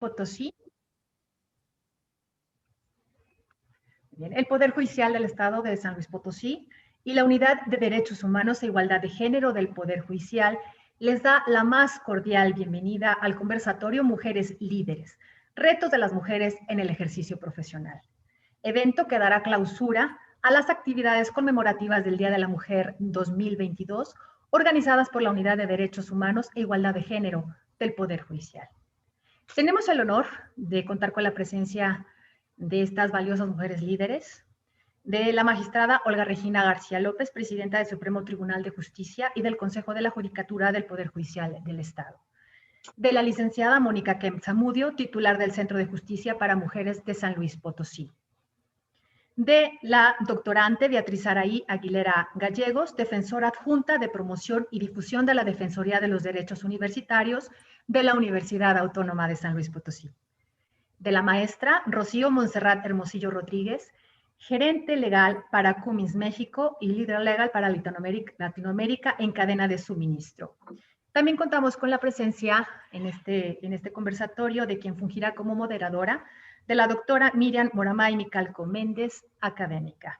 Potosí. Bien, el Poder Judicial del Estado de San Luis Potosí y la Unidad de Derechos Humanos e Igualdad de Género del Poder Judicial les da la más cordial bienvenida al conversatorio Mujeres Líderes, retos de las mujeres en el ejercicio profesional. Evento que dará clausura a las actividades conmemorativas del Día de la Mujer 2022, organizadas por la Unidad de Derechos Humanos e Igualdad de Género del Poder Judicial. Tenemos el honor de contar con la presencia de estas valiosas mujeres líderes, de la magistrada Olga Regina García López, presidenta del Supremo Tribunal de Justicia y del Consejo de la Judicatura del Poder Judicial del Estado, de la licenciada Mónica Kempf Zamudio, titular del Centro de Justicia para Mujeres de San Luis Potosí, de la doctorante Beatriz Araí Aguilera Gallegos, defensora adjunta de promoción y difusión de la Defensoría de los Derechos Universitarios de la Universidad Autónoma de San Luis Potosí, de la maestra Rocío Montserrat Hermosillo Rodríguez, gerente legal para Cummins México y líder legal para Latinoamérica en cadena de suministro. También contamos con la presencia en este conversatorio de quien fungirá como moderadora, de la doctora Miriam Moramay Micalco Méndez, académica.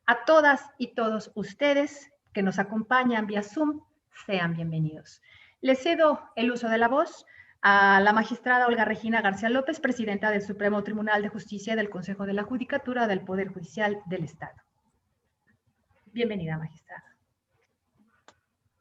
A todas y todos ustedes que nos acompañan vía Zoom, sean bienvenidos. Les cedo el uso de la voz a la magistrada Olga Regina García López, presidenta del Supremo Tribunal de Justicia y del Consejo de la Judicatura del Poder Judicial del Estado. Bienvenida, magistrada.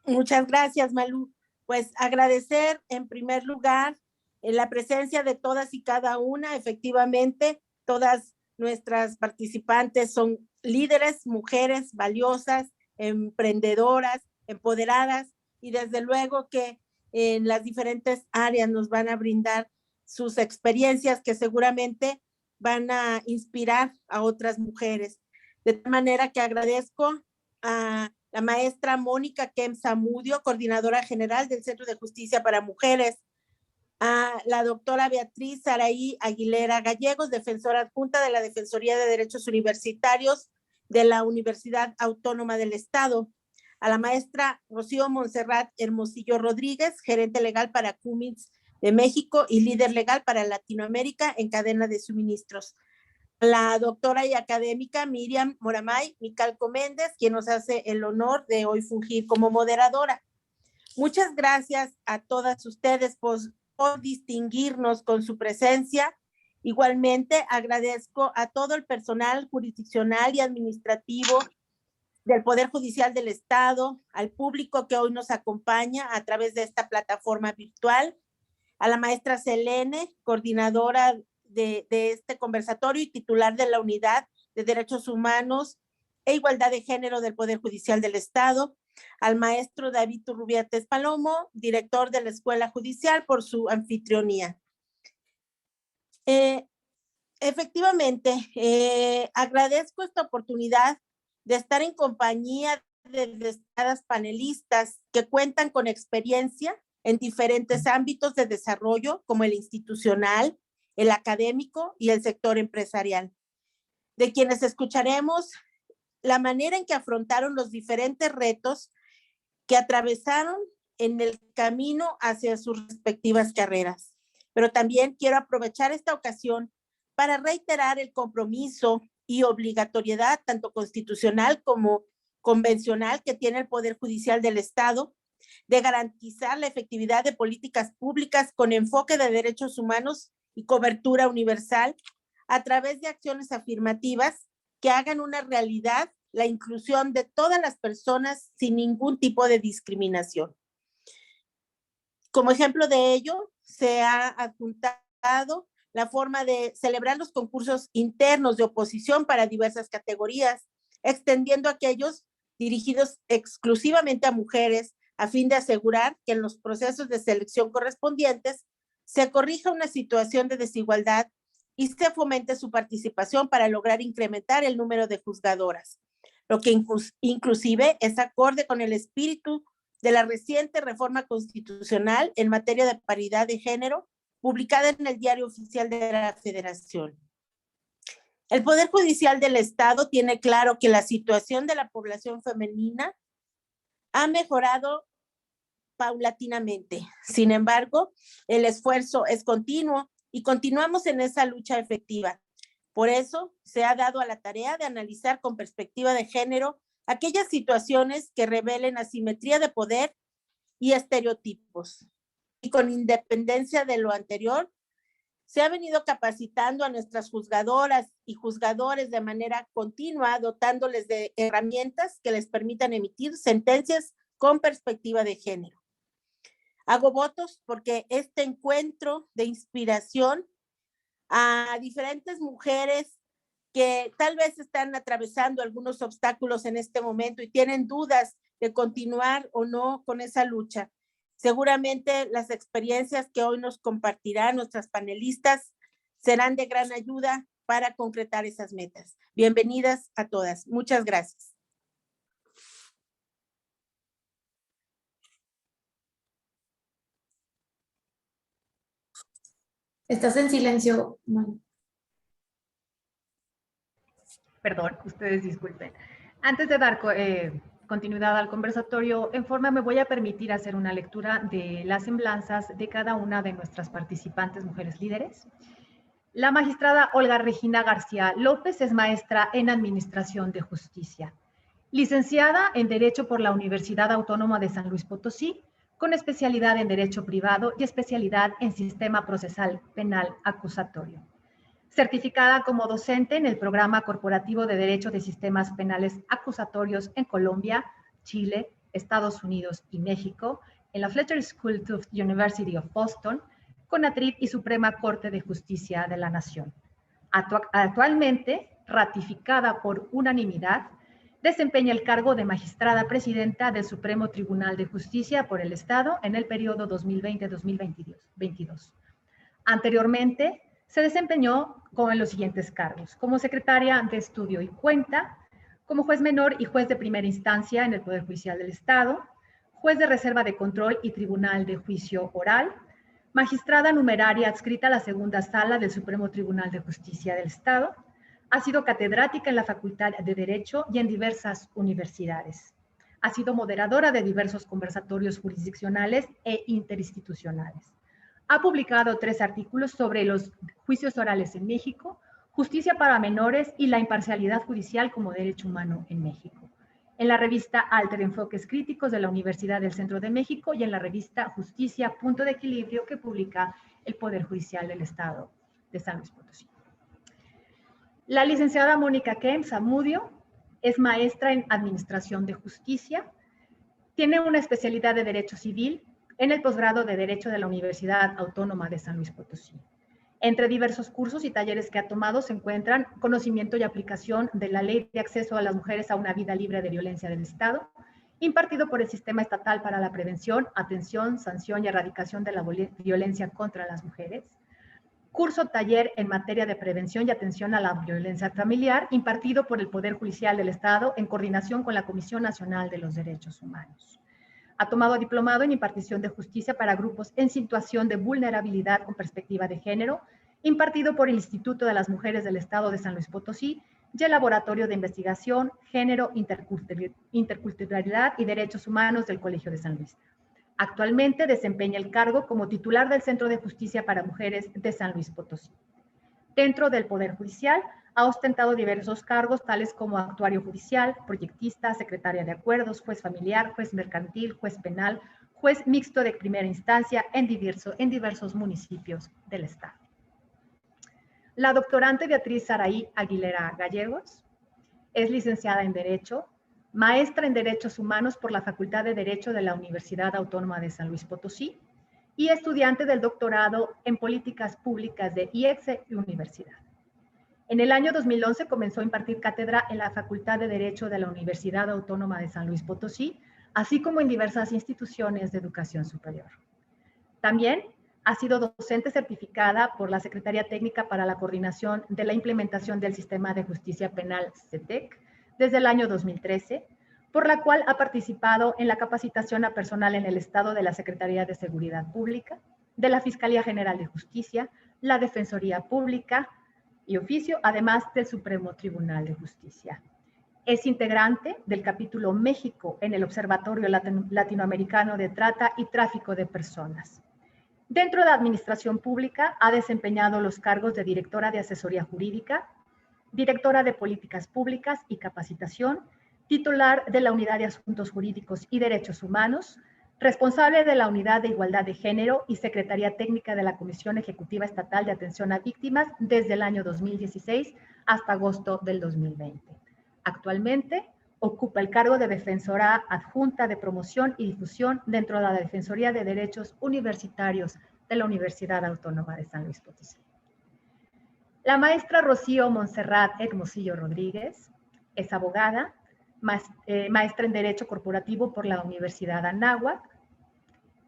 Muchas gracias, Malú. Pues agradecer en primer lugar la presencia de todas y cada una. Efectivamente, todas nuestras participantes son líderes, mujeres valiosas, emprendedoras, empoderadas, y desde luego que en las diferentes áreas nos van a brindar sus experiencias que seguramente van a inspirar a otras mujeres. De tal manera que agradezco a la maestra Mónica Kempf Zamudio, coordinadora general del Centro de Justicia para Mujeres, a la doctora Beatriz Araí Aguilera Gallegos, defensora adjunta de la Defensoría de Derechos Universitarios de la Universidad Autónoma del Estado, a la maestra Rocío Montserrat Hermosillo Rodríguez, gerente legal para Cummins de México y líder legal para Latinoamérica en cadena de suministros, a la doctora y académica Miriam Moramay Micalco Méndez, quien nos hace el honor de hoy fungir como moderadora. Muchas gracias a todas ustedes por distinguirnos con su presencia. Igualmente agradezco a todo el personal jurisdiccional y administrativo del Poder Judicial del Estado, al público que hoy nos acompaña a través de esta plataforma virtual, a la maestra Selene, coordinadora de este conversatorio y titular de la Unidad de Derechos Humanos e Igualdad de Género del Poder Judicial del Estado, al maestro David Turrubiates Palomo, director de la Escuela Judicial, por su anfitrionía. Efectivamente, agradezco esta oportunidad de estar en compañía de destacadas panelistas que cuentan con experiencia en diferentes ámbitos de desarrollo, como el institucional, el académico y el sector empresarial, de quienes escucharemos la manera en que afrontaron los diferentes retos que atravesaron en el camino hacia sus respectivas carreras. Pero también quiero aprovechar esta ocasión para reiterar el compromiso y obligatoriedad, tanto constitucional como convencional, que tiene el Poder Judicial del Estado, de garantizar la efectividad de políticas públicas con enfoque de derechos humanos y cobertura universal a través de acciones afirmativas que hagan una realidad la inclusión de todas las personas sin ningún tipo de discriminación. Como ejemplo de ello, se ha adjuntado la forma de celebrar los concursos internos de oposición para diversas categorías, extendiendo aquellos dirigidos exclusivamente a mujeres, a fin de asegurar que en los procesos de selección correspondientes se corrija una situación de desigualdad y se fomente su participación para lograr incrementar el número de juzgadoras, lo que inclusive es acorde con el espíritu de la reciente reforma constitucional en materia de paridad de género, publicada en el Diario Oficial de la Federación. El Poder Judicial del Estado tiene claro que la situación de la población femenina ha mejorado paulatinamente. Sin embargo, el esfuerzo es continuo y continuamos en esa lucha efectiva. Por eso se ha dado a la tarea de analizar con perspectiva de género aquellas situaciones que revelen asimetría de poder y estereotipos. Y con independencia de lo anterior, se ha venido capacitando a nuestras juzgadoras y juzgadores de manera continua, dotándoles de herramientas que les permitan emitir sentencias con perspectiva de género. Hago votos porque este encuentro de inspiración a diferentes mujeres que tal vez están atravesando algunos obstáculos en este momento y tienen dudas de continuar o no con esa lucha. Seguramente las experiencias que hoy nos compartirán nuestras panelistas serán de gran ayuda para concretar esas metas. Bienvenidas a todas. Muchas gracias. Estás en silencio, Manu. Perdón, ustedes disculpen. Antes de dar continuidad al conversatorio, en forma me voy a permitir hacer una lectura de las semblanzas de cada una de nuestras participantes mujeres líderes. La magistrada Olga Regina García López es maestra en Administración de Justicia, licenciada en Derecho por la Universidad Autónoma de San Luis Potosí, con especialidad en Derecho Privado y especialidad en Sistema Procesal Penal Acusatorio. Certificada como docente en el Programa Corporativo de Derecho de Sistemas Penales Acusatorios en Colombia, Chile, Estados Unidos y México, en la Fletcher School of University of Boston, CONATRIP y Suprema Corte de Justicia de la Nación. Actualmente, ratificada por unanimidad, desempeña el cargo de magistrada presidenta del Supremo Tribunal de Justicia por el Estado en el periodo 2020-2022. Anteriormente, se desempeñó con los siguientes cargos: como secretaria de Estudio y Cuenta, como juez menor y juez de primera instancia en el Poder Judicial del Estado, juez de reserva de control y tribunal de juicio oral, magistrada numeraria adscrita a la segunda sala del Supremo Tribunal de Justicia del Estado. Ha sido catedrática en la Facultad de Derecho y en diversas universidades. Ha sido moderadora de diversos conversatorios jurisdiccionales e interinstitucionales. Ha publicado 3 artículos sobre los juicios orales en México, justicia para menores y la imparcialidad judicial como derecho humano en México, en la revista Alter Enfoques Críticos de la Universidad del Centro de México y en la revista Justicia, Punto de Equilibrio, que publica el Poder Judicial del Estado de San Luis Potosí. La licenciada Mónica Kem Zamudio es maestra en Administración de Justicia, tiene una especialidad de Derecho Civil en el posgrado de Derecho de la Universidad Autónoma de San Luis Potosí. Entre diversos cursos y talleres que ha tomado se encuentran conocimiento y aplicación de la Ley de Acceso a las Mujeres a una Vida Libre de Violencia del Estado, impartido por el Sistema Estatal para la Prevención, Atención, Sanción y Erradicación de la Violencia contra las Mujeres. Curso taller en materia de prevención y atención a la violencia familiar, impartido por el Poder Judicial del Estado en coordinación con la Comisión Nacional de los Derechos Humanos. Ha tomado diplomado en impartición de justicia para grupos en situación de vulnerabilidad con perspectiva de género, impartido por el Instituto de las Mujeres del Estado de San Luis Potosí y el Laboratorio de Investigación, Género, Interculturalidad y Derechos Humanos del Colegio de San Luis. Actualmente desempeña el cargo como titular del Centro de Justicia para Mujeres de San Luis Potosí. Dentro del Poder Judicial, ha ostentado diversos cargos, tales como actuario judicial, proyectista, secretaria de acuerdos, juez familiar, juez mercantil, juez penal, juez mixto de primera instancia en diversos municipios del Estado. La doctorante Beatriz Saraí Aguilera Gallegos es licenciada en Derecho, maestra en Derechos Humanos por la Facultad de Derecho de la Universidad Autónoma de San Luis Potosí y estudiante del doctorado en Políticas Públicas de IEXE Universidad. En el año 2011 comenzó a impartir cátedra en la Facultad de Derecho de la Universidad Autónoma de San Luis Potosí, así como en diversas instituciones de educación superior. También ha sido docente certificada por la Secretaría Técnica para la Coordinación de la Implementación del Sistema de Justicia Penal, CETEC, desde el año 2013, por la cual ha participado en la capacitación a personal en el Estado de la Secretaría de Seguridad Pública, de la Fiscalía General de Justicia, la Defensoría Pública y Oficio, además del Supremo Tribunal de Justicia. Es integrante del capítulo México en el Observatorio Latinoamericano de Trata y Tráfico de Personas. Dentro de la administración pública ha desempeñado los cargos de directora de asesoría jurídica, directora de políticas públicas y capacitación, titular de la Unidad de Asuntos Jurídicos y Derechos Humanos, responsable de la Unidad de Igualdad de Género y Secretaría Técnica de la Comisión Ejecutiva Estatal de Atención a Víctimas desde el año 2016 hasta agosto del 2020. Actualmente ocupa el cargo de Defensora Adjunta de Promoción y Difusión dentro de la Defensoría de Derechos Universitarios de la Universidad Autónoma de San Luis Potosí. La maestra Rocío Montserrat Hermosillo Rodríguez es abogada, maestra en Derecho Corporativo por la Universidad Anáhuac.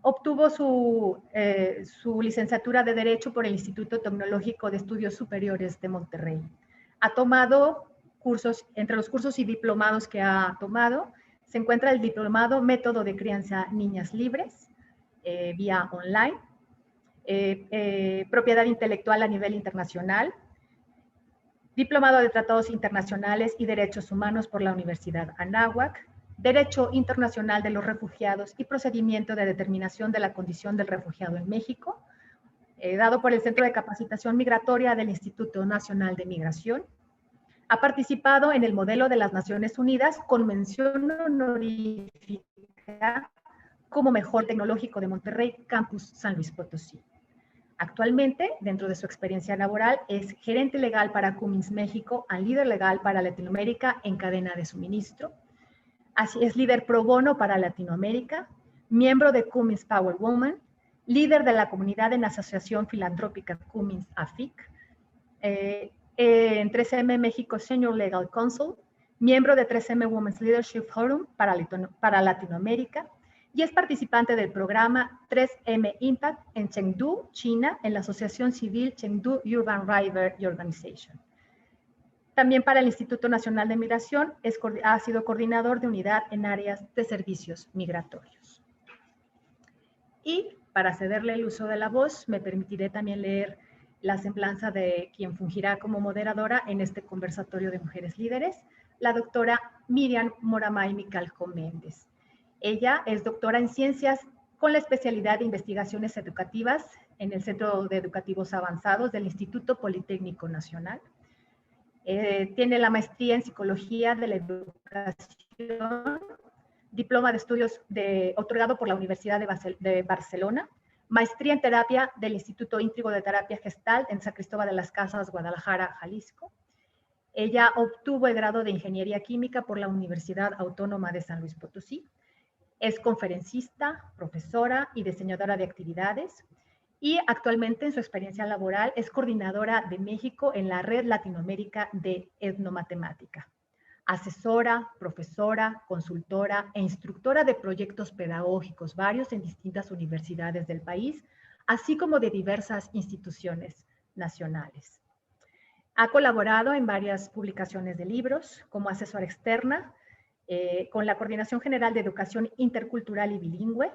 Obtuvo su licenciatura de Derecho por el Instituto Tecnológico de Estudios Superiores de Monterrey. Ha tomado cursos, entre los cursos y diplomados que ha tomado, se encuentra el diplomado Método de Crianza Niñas Libres, vía online, Propiedad Intelectual a nivel internacional, Diplomado de Tratados Internacionales y Derechos Humanos por la Universidad Anáhuac, Derecho Internacional de los Refugiados y Procedimiento de Determinación de la Condición del Refugiado en México, dado por el Centro de Capacitación Migratoria del Instituto Nacional de Migración. Ha participado en el modelo de las Naciones Unidas con mención honorífica como Mejor Tecnológico de Monterrey, Campus San Luis Potosí. Actualmente, dentro de su experiencia laboral, es gerente legal para Cummins México y líder legal para Latinoamérica en cadena de suministro. Así es líder pro bono para Latinoamérica, miembro de Cummins Power Woman, líder de la comunidad en la Asociación Filantrópica Cummins AFIC, en 3M México Senior Legal Counsel, miembro de 3M Women's Leadership Forum para Latinoamérica, y es participante del programa 3M Impact en Chengdu, China, en la Asociación Civil Chengdu Urban River Organization. También para el Instituto Nacional de Migración ha sido coordinador de unidad en áreas de servicios migratorios. Y para cederle el uso de la voz, me permitiré también leer la semblanza de quien fungirá como moderadora en este conversatorio de mujeres líderes, la doctora Miriam Moramay Micalco Méndez. Ella es doctora en Ciencias con la especialidad de Investigaciones Educativas en el Centro de Educativos Avanzados del Instituto Politécnico Nacional. Tiene la maestría en Psicología de la Educación, diploma de estudios otorgado por la Universidad de Barcelona, maestría en Terapia del Instituto Íntrigo de Terapia Gestalt en San Cristóbal de las Casas, Guadalajara, Jalisco. Ella obtuvo el grado de Ingeniería Química por la Universidad Autónoma de San Luis Potosí. Es conferencista, profesora y diseñadora de actividades y actualmente en su experiencia laboral es coordinadora de México en la Red Latinoamérica de Etnomatemática. Asesora, profesora, consultora e instructora de proyectos pedagógicos varios en distintas universidades del país, así como de diversas instituciones nacionales. Ha colaborado en varias publicaciones de libros como asesora externa, con la Coordinación General de Educación Intercultural y Bilingüe.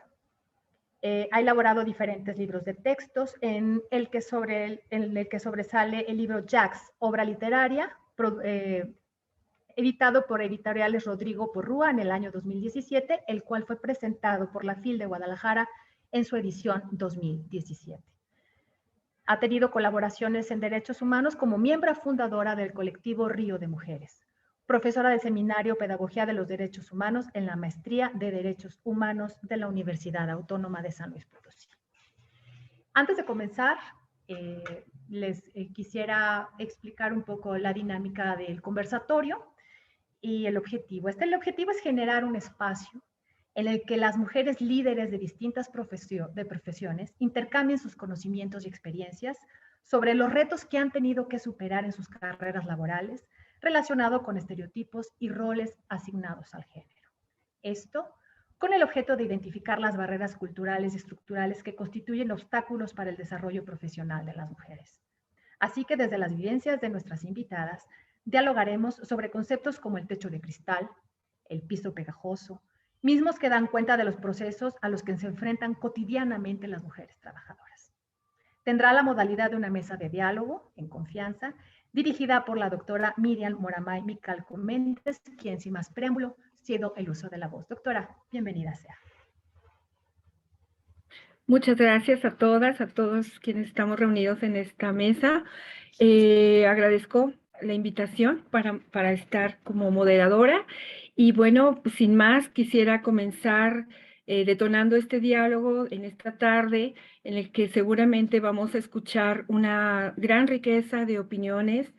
Ha elaborado diferentes libros de textos, en el que sobresale el libro Jax, obra literaria, editado por Editoriales Rodrigo Porrúa en el año 2017, el cual fue presentado por la FIL de Guadalajara en su edición 2017. Ha tenido colaboraciones en derechos humanos como miembro fundadora del colectivo Río de Mujeres, profesora del Seminario Pedagogía de los Derechos Humanos en la Maestría de Derechos Humanos de la Universidad Autónoma de San Luis Potosí. Antes de comenzar, les quisiera explicar un poco la dinámica del conversatorio y el objetivo. El objetivo es generar un espacio en el que las mujeres líderes de distintas profesiones intercambien sus conocimientos y experiencias sobre los retos que han tenido que superar en sus carreras laborales relacionado con estereotipos y roles asignados al género. Esto con el objeto de identificar las barreras culturales y estructurales que constituyen obstáculos para el desarrollo profesional de las mujeres. Así que desde las vivencias de nuestras invitadas, dialogaremos sobre conceptos como el techo de cristal, el piso pegajoso, mismos que dan cuenta de los procesos a los que se enfrentan cotidianamente las mujeres trabajadoras. Tendrá la modalidad de una mesa de diálogo, en confianza, dirigida por la doctora Miriam Moramay Micalco Méndez, quien sin más preámbulo cedo el uso de la voz. Doctora, bienvenida sea. Muchas gracias a todas, a todos quienes estamos reunidos en esta mesa. Agradezco la invitación para estar como moderadora y bueno, pues sin más quisiera comenzar detonando este diálogo en esta tarde en el que seguramente vamos a escuchar una gran riqueza de opiniones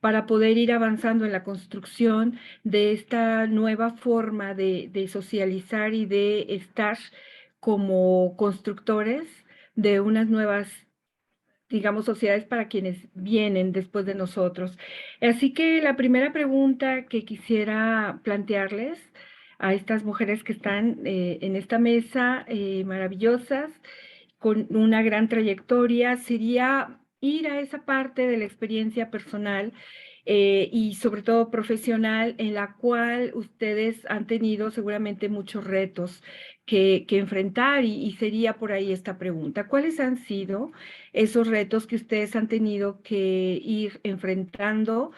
para poder ir avanzando en la construcción de esta nueva forma de socializar y de estar como constructores de unas nuevas, digamos, sociedades para quienes vienen después de nosotros. Así que la primera pregunta que quisiera plantearles a estas mujeres que están en esta mesa maravillosas, con una gran trayectoria, sería ir a esa parte de la experiencia personal y sobre todo profesional en la cual ustedes han tenido seguramente muchos retos que enfrentar y sería por ahí esta pregunta. ¿Cuáles han sido esos retos que ustedes han tenido que ir enfrentando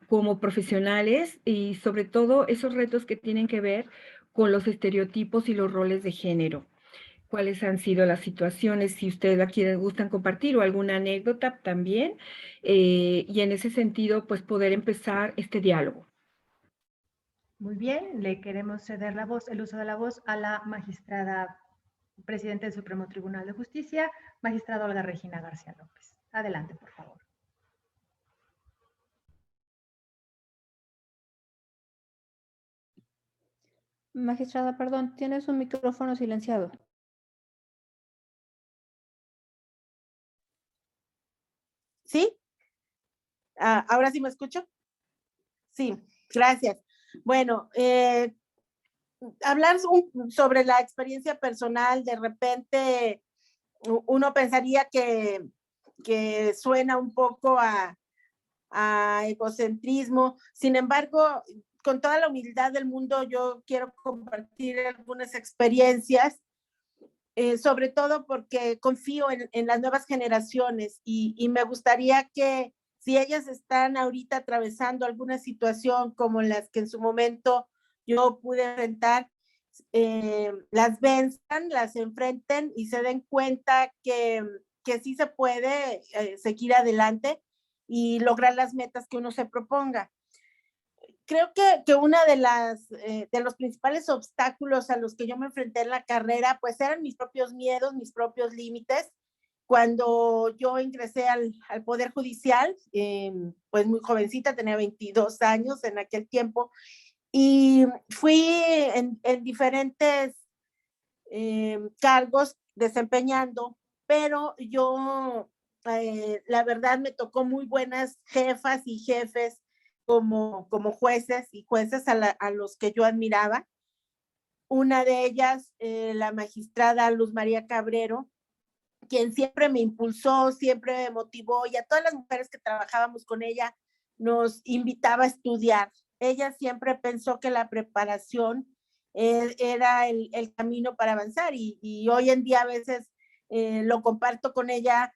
como profesionales y sobre todo esos retos que tienen que ver con los estereotipos y los roles de género? ¿Cuáles han sido las situaciones? Si ustedes la quieren, gustan compartir o alguna anécdota también. Y en ese sentido, pues poder empezar este diálogo. Muy bien, le queremos ceder la voz, el uso de la voz a la magistrada presidenta del Supremo Tribunal de Justicia, magistrada Olga Regina García López. Adelante, por favor. Magistrada, perdón, tiene su micrófono silenciado. ¿Sí? ¿Ahora sí me escucho? Sí, gracias. Bueno, hablar sobre la experiencia personal, de repente uno pensaría que suena un poco a egocentrismo. Sin embargo, con toda la humildad del mundo, yo quiero compartir algunas experiencias, sobre todo porque confío en las nuevas generaciones y me gustaría que si ellas están ahorita atravesando alguna situación como las que en su momento yo pude enfrentar, las venzan, las enfrenten y se den cuenta que sí se puede seguir adelante y lograr las metas que uno se proponga. Creo que una de los principales obstáculos a los que yo me enfrenté en la carrera, pues eran mis propios miedos, mis propios límites. Cuando yo ingresé al Poder Judicial, pues muy jovencita, tenía 22 años en aquel tiempo, y fui en diferentes cargos desempeñando, pero yo, la verdad, me tocó muy buenas jefas y jefes como jueces y jueces a los que yo admiraba. Una de ellas, la magistrada Luz María Cabrero, quien siempre me impulsó, siempre me motivó, y a todas las mujeres que trabajábamos con ella nos invitaba a estudiar. Ella siempre pensó que la preparación era el camino para avanzar y hoy en día a veces lo comparto con ella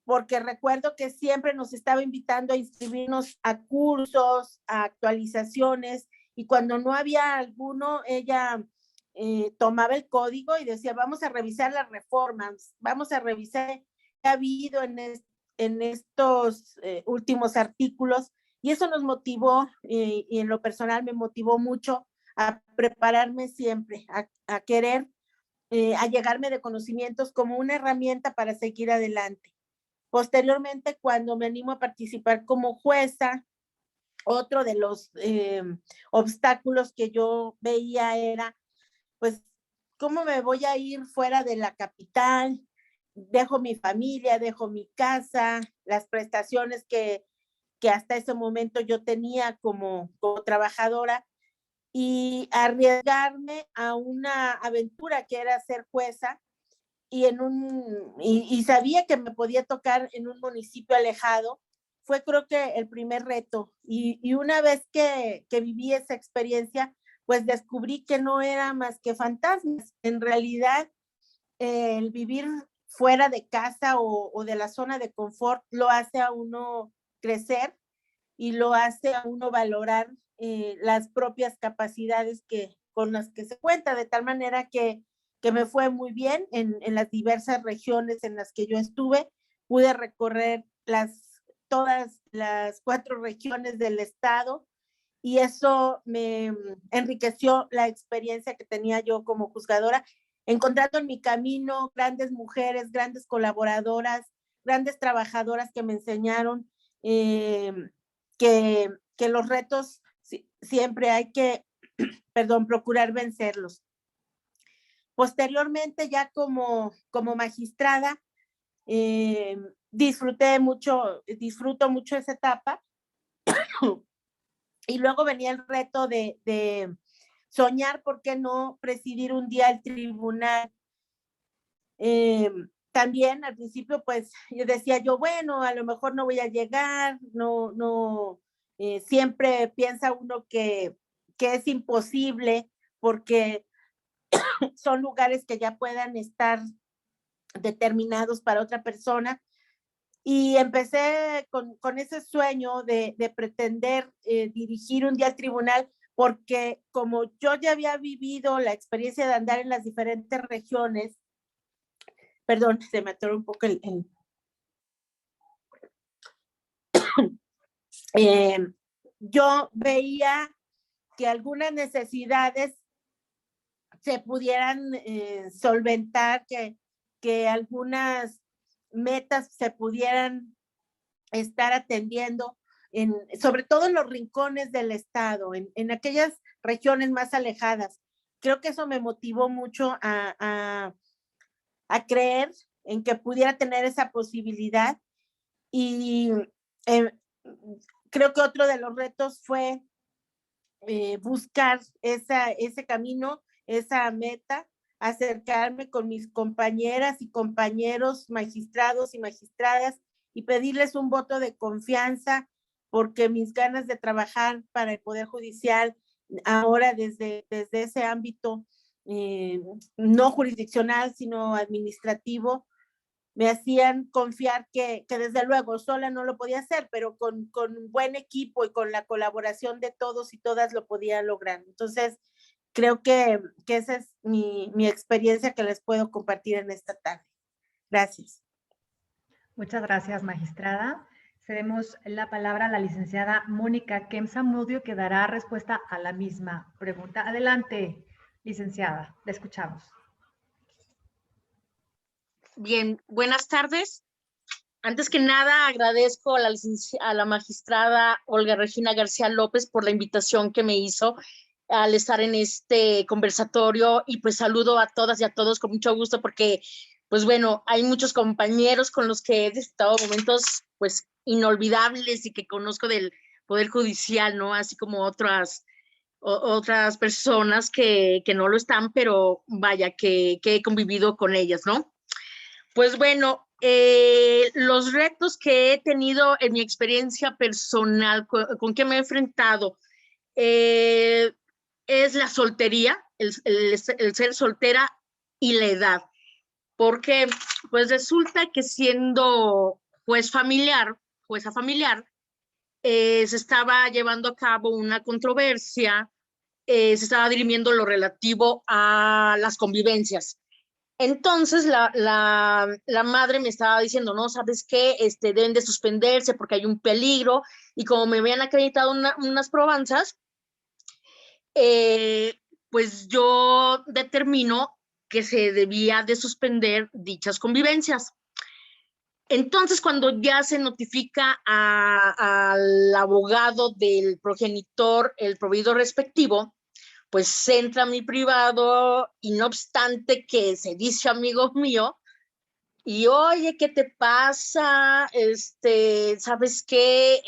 porque recuerdo que siempre nos estaba invitando a inscribirnos a cursos, a actualizaciones, y cuando no había alguno, ella tomaba el código y decía, vamos a revisar las reformas, vamos a revisar qué ha habido en estos últimos artículos, y eso nos motivó, y en lo personal me motivó mucho a prepararme siempre, a querer, a llegarme de conocimientos como una herramienta para seguir adelante. Posteriormente, cuando me animo a participar como jueza, otro de los obstáculos que yo veía era, pues, ¿cómo me voy a ir fuera de la capital? Dejo mi familia, dejo mi casa, las prestaciones que hasta ese momento yo tenía como trabajadora, y arriesgarme a una aventura que era ser jueza y sabía que me podía tocar en un municipio alejado. Fue, creo que, el primer reto. Y una vez que viví esa experiencia, pues descubrí que no era más que fantasmas. En realidad, el vivir fuera de casa o de la zona de confort lo hace a uno crecer y lo hace a uno valorar las propias capacidades con las que se cuenta, de tal manera que me fue muy bien en las diversas regiones en las que yo estuve. Pude recorrer todas las 4 regiones del estado y eso me enriqueció la experiencia que tenía yo como juzgadora, encontrando en mi camino grandes mujeres, grandes colaboradoras, grandes trabajadoras que me enseñaron que los retos siempre hay que, procurar vencerlos. Posteriormente, ya como magistrada, disfruto mucho esa etapa. Y luego venía el reto de soñar, ¿por qué no presidir un día el tribunal? También al principio, pues, yo decía bueno, a lo mejor no voy a llegar, siempre piensa uno que es imposible, porque son lugares que ya puedan estar determinados para otra persona. Y empecé con ese sueño de pretender dirigir un día al tribunal, porque como yo ya había vivido la experiencia de andar en las diferentes regiones, perdón, se me atoró un poco yo veía que algunas necesidades se pudieran solventar, que algunas metas se pudieran estar atendiendo, sobre todo en los rincones del estado, en aquellas regiones más alejadas. Creo que eso me motivó mucho a creer en que pudiera tener esa posibilidad. Y creo que otro de los retos fue buscar ese camino, esa meta, acercarme con mis compañeras y compañeros magistrados y magistradas y pedirles un voto de confianza, porque mis ganas de trabajar para el Poder Judicial ahora desde ese ámbito no jurisdiccional, sino administrativo, me hacían confiar que desde luego sola no lo podía hacer, pero con buen equipo y con la colaboración de todos y todas lo podía lograr. Entonces, creo que esa es mi experiencia que les puedo compartir en esta tarde. Gracias. Muchas gracias, magistrada. Cedemos la palabra a la licenciada Mónica Kemp-Zamudio, que dará respuesta a la misma pregunta. Adelante, licenciada, la escuchamos. Bien, buenas tardes. Antes que nada, agradezco a la magistrada Olga Regina García López por la invitación que me hizo al estar en este conversatorio, y pues saludo a todas y a todos con mucho gusto, porque pues bueno, hay muchos compañeros con los que he disfrutado momentos pues inolvidables y que conozco del Poder Judicial, ¿no? Así como otras personas que no lo están, pero vaya, que he convivido con ellas, ¿no? Pues bueno, los retos que he tenido en mi experiencia personal, con que me he enfrentado, es la soltería, el ser soltera y la edad. Porque pues resulta que siendo jueza familiar, se estaba llevando a cabo una controversia, se estaba dirimiendo lo relativo a las convivencias. Entonces la madre me estaba diciendo, no, ¿sabes qué? Deben de suspenderse porque hay un peligro, y como me habían acreditado unas probanzas, pues yo determino que se debía de suspender dichas convivencias. Entonces, cuando ya se notifica al abogado del progenitor el proveedor respectivo, pues entra a mi privado, y no obstante que se dice amigo mío, y oye, ¿qué te pasa? ¿Sabes qué?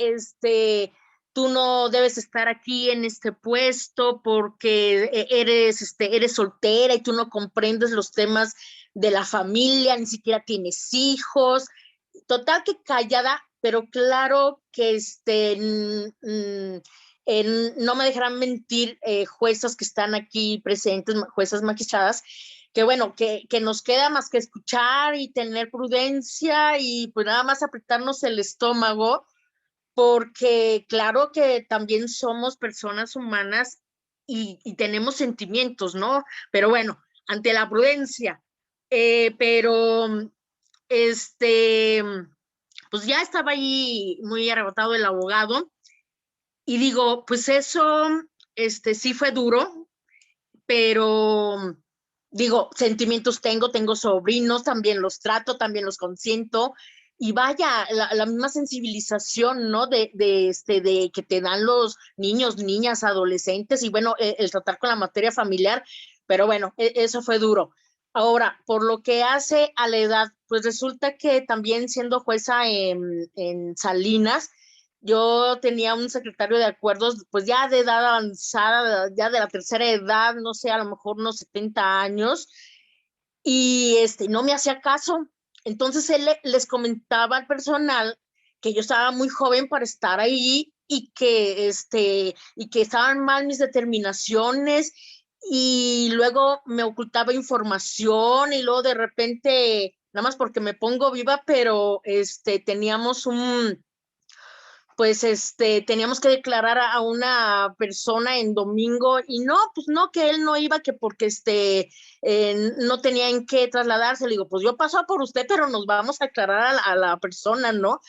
Tú no debes estar aquí en este puesto porque eres soltera y tú no comprendes los temas de la familia, ni siquiera tienes hijos. Total que callada, pero claro que no me dejarán mentir juezas que están aquí presentes, juezas magistradas, que bueno, que nos queda más que escuchar y tener prudencia y pues nada más apretarnos el estómago, porque claro que también somos personas humanas y tenemos sentimientos, ¿no? Pero bueno, ante la prudencia. Pero, pues ya estaba ahí muy arrebatado el abogado y digo, pues eso, sí fue duro, pero digo, sentimientos tengo sobrinos, también los trato, también los consiento. Y vaya, la misma sensibilización, ¿no? De que te dan los niños, niñas, adolescentes, y bueno, el tratar con la materia familiar, pero bueno, eso fue duro. Ahora, por lo que hace a la edad, pues resulta que también siendo jueza en Salinas, yo tenía un secretario de acuerdos, pues ya de edad avanzada, ya de la tercera edad, no sé, a lo mejor unos 70 años, y no me hacía caso. Entonces él les comentaba al personal que yo estaba muy joven para estar ahí y que estaban mal mis determinaciones, y luego me ocultaba información, y luego de repente, nada más porque me pongo viva, pero teníamos teníamos que declarar a una persona en domingo, y no, pues no, que él no iba, que porque no tenía en qué trasladarse. Le digo, pues yo paso por usted, pero nos vamos a aclarar a la persona, ¿no?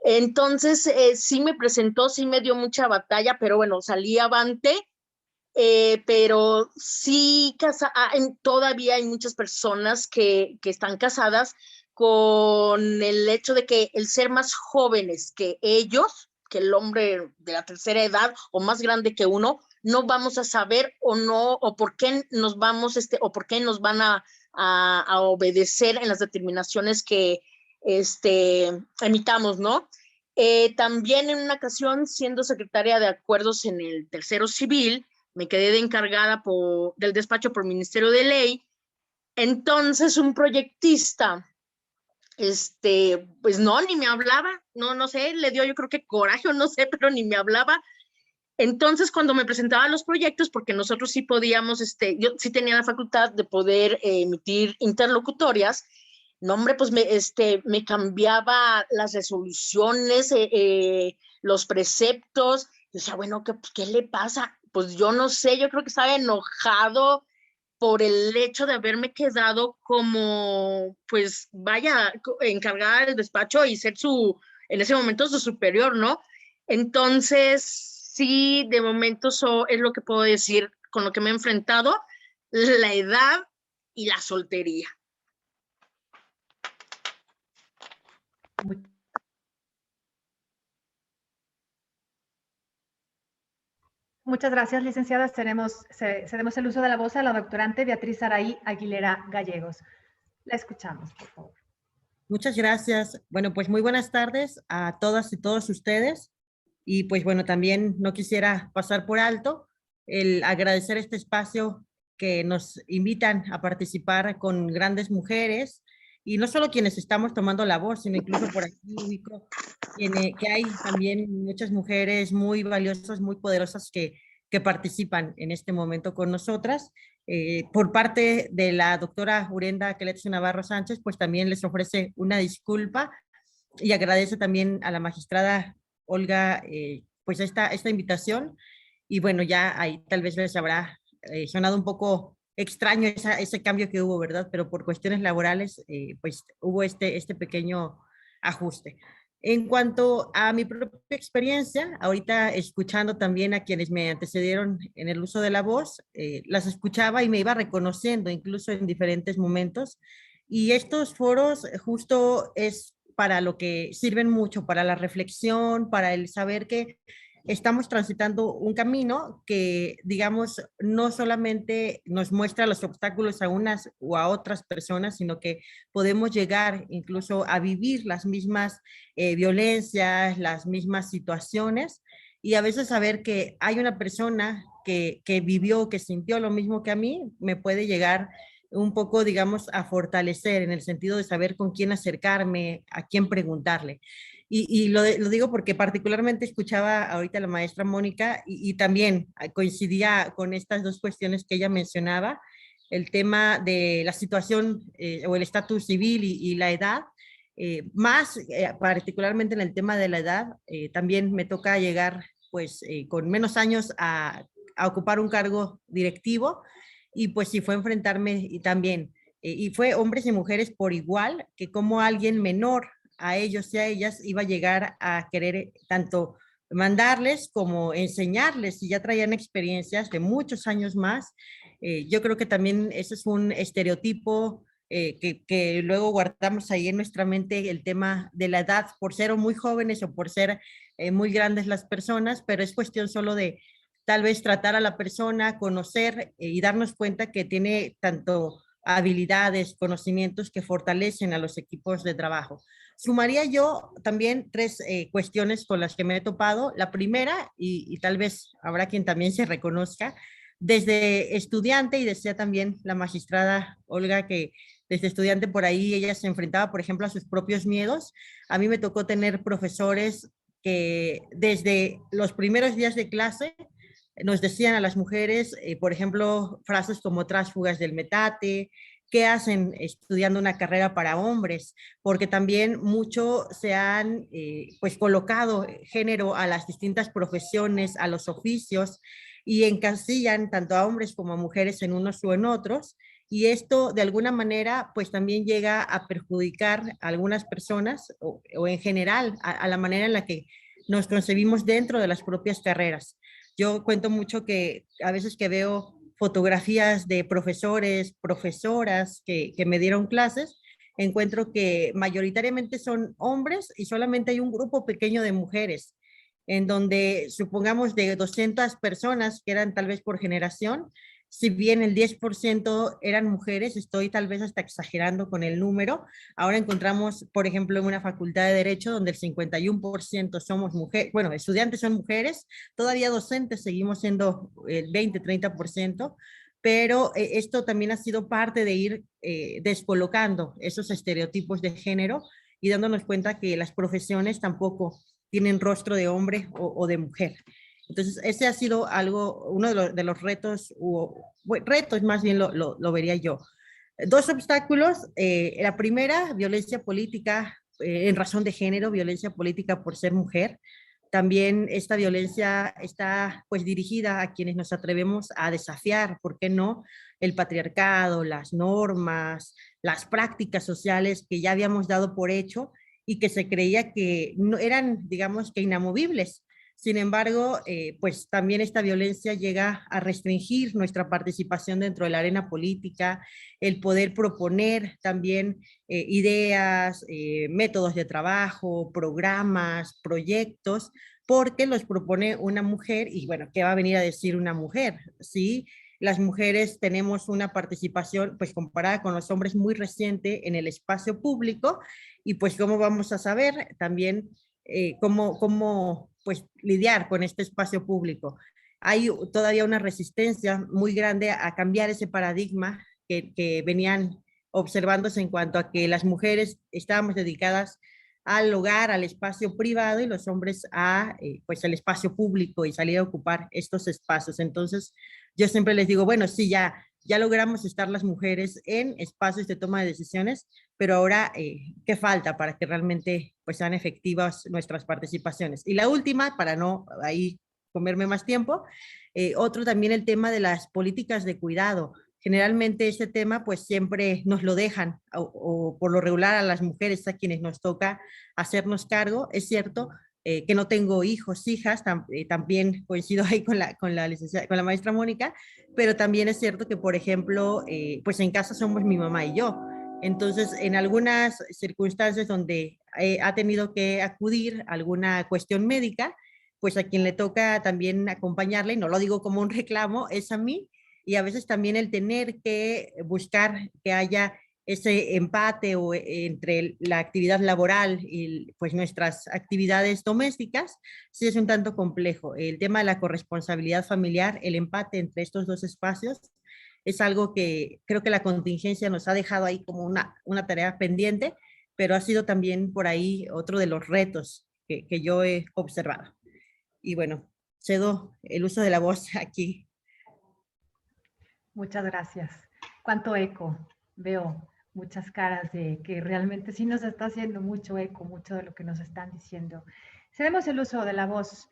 Entonces, sí me presentó, sí me dio mucha batalla, pero bueno, salí avante. Pero sí, todavía hay muchas personas que están casadas con el hecho de que el ser más jóvenes que ellos, que el hombre de la tercera edad o más grande que uno, no vamos a saber o no, o por qué nos vamos, o por qué nos van a obedecer en las determinaciones que emitamos, ¿no? También en una ocasión, siendo secretaria de acuerdos en el tercero civil, me quedé de encargada del despacho por Ministerio de Ley. Entonces un proyectista, pues no, ni me hablaba, no sé, le dio yo creo que coraje o no sé, pero ni me hablaba. Entonces cuando me presentaba los proyectos, porque nosotros sí podíamos, yo sí tenía la facultad de poder emitir interlocutorias, no hombre, pues me cambiaba las resoluciones, los preceptos. Yo decía, bueno, ¿qué le pasa? Pues yo no sé, yo creo que estaba enojado por el hecho de haberme quedado como, pues vaya, encargada del despacho y ser en ese momento su superior, ¿no? Entonces, sí, de momento es lo que puedo decir con lo que me he enfrentado, la edad y la soltería. Muchas gracias, licenciadas. Cedemos el uso de la voz a la doctorante Beatriz Araí Aguilera Gallegos. La escuchamos, por favor. Muchas gracias. Bueno, pues muy buenas tardes a todas y todos ustedes. Y pues bueno, también no quisiera pasar por alto el agradecer este espacio que nos invitan a participar con grandes mujeres, y no solo quienes estamos tomando la voz, sino incluso por aquí ubico que hay también muchas mujeres muy valiosas, muy poderosas que participan en este momento con nosotras. Por parte de la doctora Urenda Keletsu Navarro Sánchez, pues también les ofrece una disculpa y agradece también a la magistrada Olga pues esta invitación. Y bueno, ya ahí tal vez les habrá sonado un poco extraño ese cambio que hubo, ¿verdad? Pero por cuestiones laborales, pues hubo este pequeño ajuste. En cuanto a mi propia experiencia, ahorita escuchando también a quienes me antecedieron en el uso de la voz, las escuchaba y me iba reconociendo incluso en diferentes momentos. Y estos foros justo es para lo que sirven mucho, para la reflexión, para el saber que estamos transitando un camino que, digamos, no solamente nos muestra los obstáculos a unas o a otras personas, sino que podemos llegar incluso a vivir las mismas violencias, las mismas situaciones, y a veces saber que hay una persona que vivió, que sintió lo mismo que a mí, me puede llegar un poco, digamos, a fortalecer en el sentido de saber con quién acercarme, a quién preguntarle. Y lo digo porque particularmente escuchaba ahorita a la maestra Mónica y también coincidía con estas dos cuestiones que ella mencionaba, el tema de la situación o el estatus civil y la edad. Particularmente en el tema de la edad, también me toca llegar pues con menos años a ocupar un cargo directivo. y pues sí fue enfrentarme y también, y fue hombres y mujeres por igual, que como alguien menor a ellos y a ellas iba a llegar a querer tanto mandarles como enseñarles, y ya traían experiencias de muchos años más. Yo creo que también eso es un estereotipo que luego guardamos ahí en nuestra mente, el tema de la edad, por ser o muy jóvenes o por ser muy grandes las personas, pero es cuestión solo de tal vez tratar a la persona, conocer y darnos cuenta que tiene tanto habilidades, conocimientos que fortalecen a los equipos de trabajo. Sumaría yo también tres cuestiones con las que me he topado. La primera, y tal vez habrá quien también se reconozca, desde estudiante, y decía también la magistrada Olga que desde estudiante por ahí ella se enfrentaba, por ejemplo, a sus propios miedos. A mí me tocó tener profesores que desde los primeros días de clase nos decían a las mujeres, por ejemplo, frases como tránsfugas del metate, qué hacen estudiando una carrera para hombres, porque también mucho se han pues colocado género a las distintas profesiones, a los oficios, y encasillan tanto a hombres como a mujeres en unos o en otros, y esto de alguna manera pues también llega a perjudicar a algunas personas o en general a la manera en la que nos concebimos dentro de las propias carreras. Yo cuento mucho que a veces que veo fotografías de profesores, profesoras que me dieron clases, encuentro que mayoritariamente son hombres y solamente hay un grupo pequeño de mujeres, en donde supongamos de 200 personas que eran tal vez por generación, si bien el 10% eran mujeres, estoy tal vez hasta exagerando con el número, ahora encontramos, por ejemplo, en una facultad de Derecho donde el 51% somos mujeres, bueno, estudiantes son mujeres, todavía docentes seguimos siendo el 20-30%, pero esto también ha sido parte de ir descolocando esos estereotipos de género y dándonos cuenta que las profesiones tampoco tienen rostro de hombre o de mujer. Entonces, ese ha sido algo, uno de los retos, bueno, retos más bien lo vería yo. Dos obstáculos, la primera, violencia política en razón de género, violencia política por ser mujer. También esta violencia está pues dirigida a quienes nos atrevemos a desafiar, ¿por qué no?, el patriarcado, las normas, las prácticas sociales que ya habíamos dado por hecho y que se creía que no eran, digamos, que inamovibles. Sin embargo, pues también esta violencia llega a restringir nuestra participación dentro de la arena política, el poder proponer también ideas, métodos de trabajo, programas, proyectos, porque los propone una mujer y bueno, ¿qué va a venir a decir una mujer? Sí, las mujeres tenemos una participación, pues comparada con los hombres, muy reciente en el espacio público y pues cómo vamos a saber también cómo pues lidiar con este espacio público. Hay todavía una resistencia muy grande a cambiar ese paradigma que venían observándose en cuanto a que las mujeres estábamos dedicadas al hogar, al espacio privado y los hombres a pues el espacio público y salir a ocupar estos espacios. Entonces, yo siempre les digo, bueno, sí, ya logramos estar las mujeres en espacios de toma de decisiones, pero ahora, ¿qué falta para que realmente pues, sean efectivas nuestras participaciones? Y la última, para no ahí comerme más tiempo, otro también el tema de las políticas de cuidado. Generalmente este tema pues siempre nos lo dejan o por lo regular a las mujeres a quienes nos toca hacernos cargo. Es cierto que no tengo hijos, hijas, también coincido ahí con la maestra Mónica, pero también es cierto que, por ejemplo, pues en casa somos mi mamá y yo. Entonces, en algunas circunstancias donde ha tenido que acudir a alguna cuestión médica, pues a quien le toca también acompañarle, y no lo digo como un reclamo, es a mí, y a veces también el tener que buscar que haya ese empate o entre la actividad laboral y pues nuestras actividades domésticas, sí es un tanto complejo. El tema de la corresponsabilidad familiar, el empate entre estos dos espacios, es algo que creo que la contingencia nos ha dejado ahí como una tarea pendiente, pero ha sido también por ahí otro de los retos que yo he observado. Y bueno, cedo el uso de la voz aquí. Muchas gracias. Cuánto eco. Veo muchas caras de que realmente sí nos está haciendo mucho eco, mucho de lo que nos están diciendo. Cedemos el uso de la voz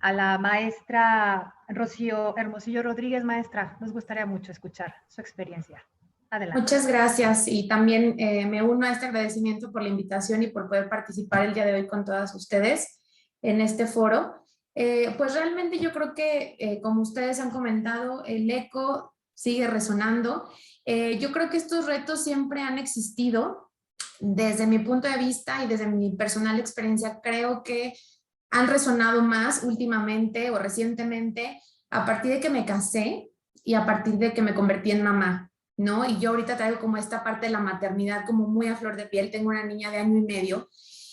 a la maestra Rocío Hermosillo Rodríguez. Maestra, nos gustaría mucho escuchar su experiencia. Adelante. Muchas gracias y también me uno a este agradecimiento por la invitación y por poder participar el día de hoy con todas ustedes en este foro. Pues realmente yo creo que, como ustedes han comentado, el eco sigue resonando. Yo creo que estos retos siempre han existido. Desde mi punto de vista y desde mi personal experiencia, creo que han resonado más últimamente o recientemente a partir de que me casé y a partir de que me convertí en mamá, ¿no? Y yo ahorita traigo como esta parte de la maternidad como muy a flor de piel. Tengo una niña de 1 año y medio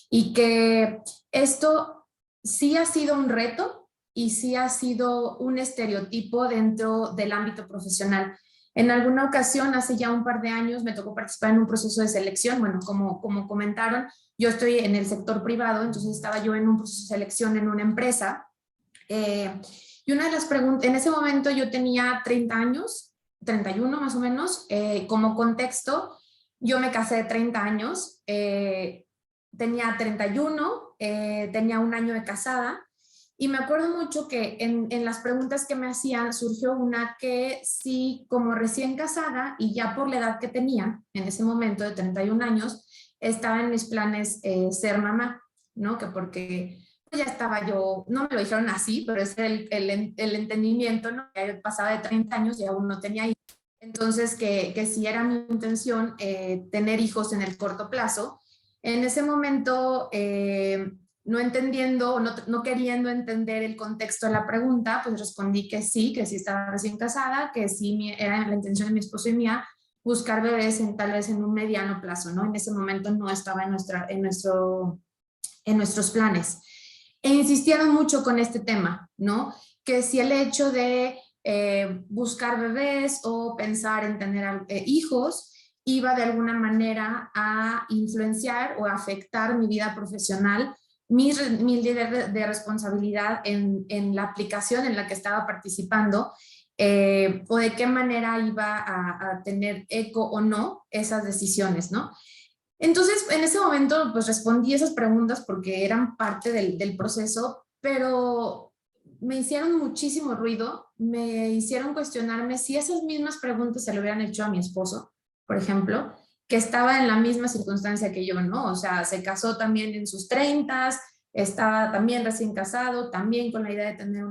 y que esto sí ha sido un reto y sí ha sido un estereotipo dentro del ámbito profesional. En alguna ocasión, hace ya un par de años, me tocó participar en un proceso de selección. Bueno, como comentaron, yo estoy en el sector privado, entonces estaba yo en un proceso de selección en una empresa. Y una de las preguntas, en ese momento yo tenía 30 años, 31 más o menos. Como contexto, yo me casé de 30 años, tenía 31, tenía 1 año de casada. Y me acuerdo mucho que en las preguntas que me hacían surgió una que sí, como recién casada y ya por la edad que tenía en ese momento de 31 años, estaba en mis planes ser mamá, ¿no? Que porque ya estaba yo, no me lo dijeron así, pero es el entendimiento, ¿no? Que yo pasaba de 30 años y aún no tenía hijos. Entonces, que sí era mi intención tener hijos en el corto plazo. En ese momento, no entendiendo o no queriendo entender el contexto de la pregunta, pues respondí que sí estaba recién casada, que sí era la intención de mi esposo y mía buscar bebés tal vez en un mediano plazo, ¿no? En ese momento no estaba en nuestros planes. E insistieron mucho con este tema, ¿no? Que si el hecho de buscar bebés o pensar en tener hijos iba de alguna manera a influenciar o afectar mi vida profesional, mi nivel de responsabilidad en la aplicación en la que estaba participando, o de qué manera iba a tener eco o no esas decisiones, ¿no? Entonces, en ese momento, pues respondí esas preguntas porque eran parte del proceso, pero me hicieron muchísimo ruido, me hicieron cuestionarme si esas mismas preguntas se lo hubieran hecho a mi esposo, por ejemplo, que estaba en la misma circunstancia que yo, ¿no? O sea, se casó también en sus 30s, estaba también recién casado, también con la idea de tener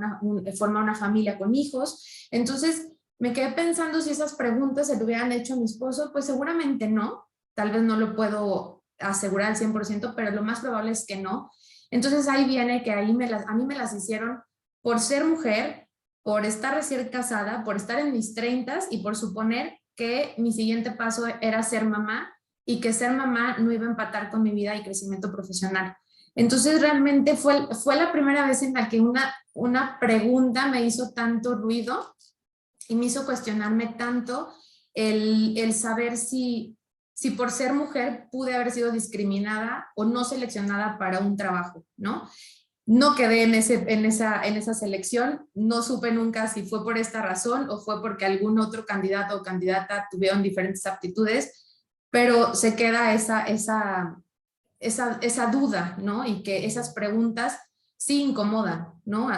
formar una familia con hijos. Entonces, me quedé pensando si esas preguntas se lo hubieran hecho a mi esposo, pues seguramente no. Tal vez no lo puedo asegurar al 100%, pero lo más probable es que no. Entonces ahí viene que a mí me las hicieron por ser mujer, por estar recién casada, por estar en mis 30s y por suponer que mi siguiente paso era ser mamá y que ser mamá no iba a empatar con mi vida y crecimiento profesional. Entonces realmente fue la primera vez en la que una pregunta me hizo tanto ruido y me hizo cuestionarme tanto el saber si por ser mujer pude haber sido discriminada o no seleccionada para un trabajo, ¿no? No quedé en esa selección, no supe nunca si fue por esta razón o fue porque algún otro candidato o candidata tuvieron diferentes aptitudes, pero se queda esa duda, ¿no? Y que esas preguntas sí incomodan, ¿no?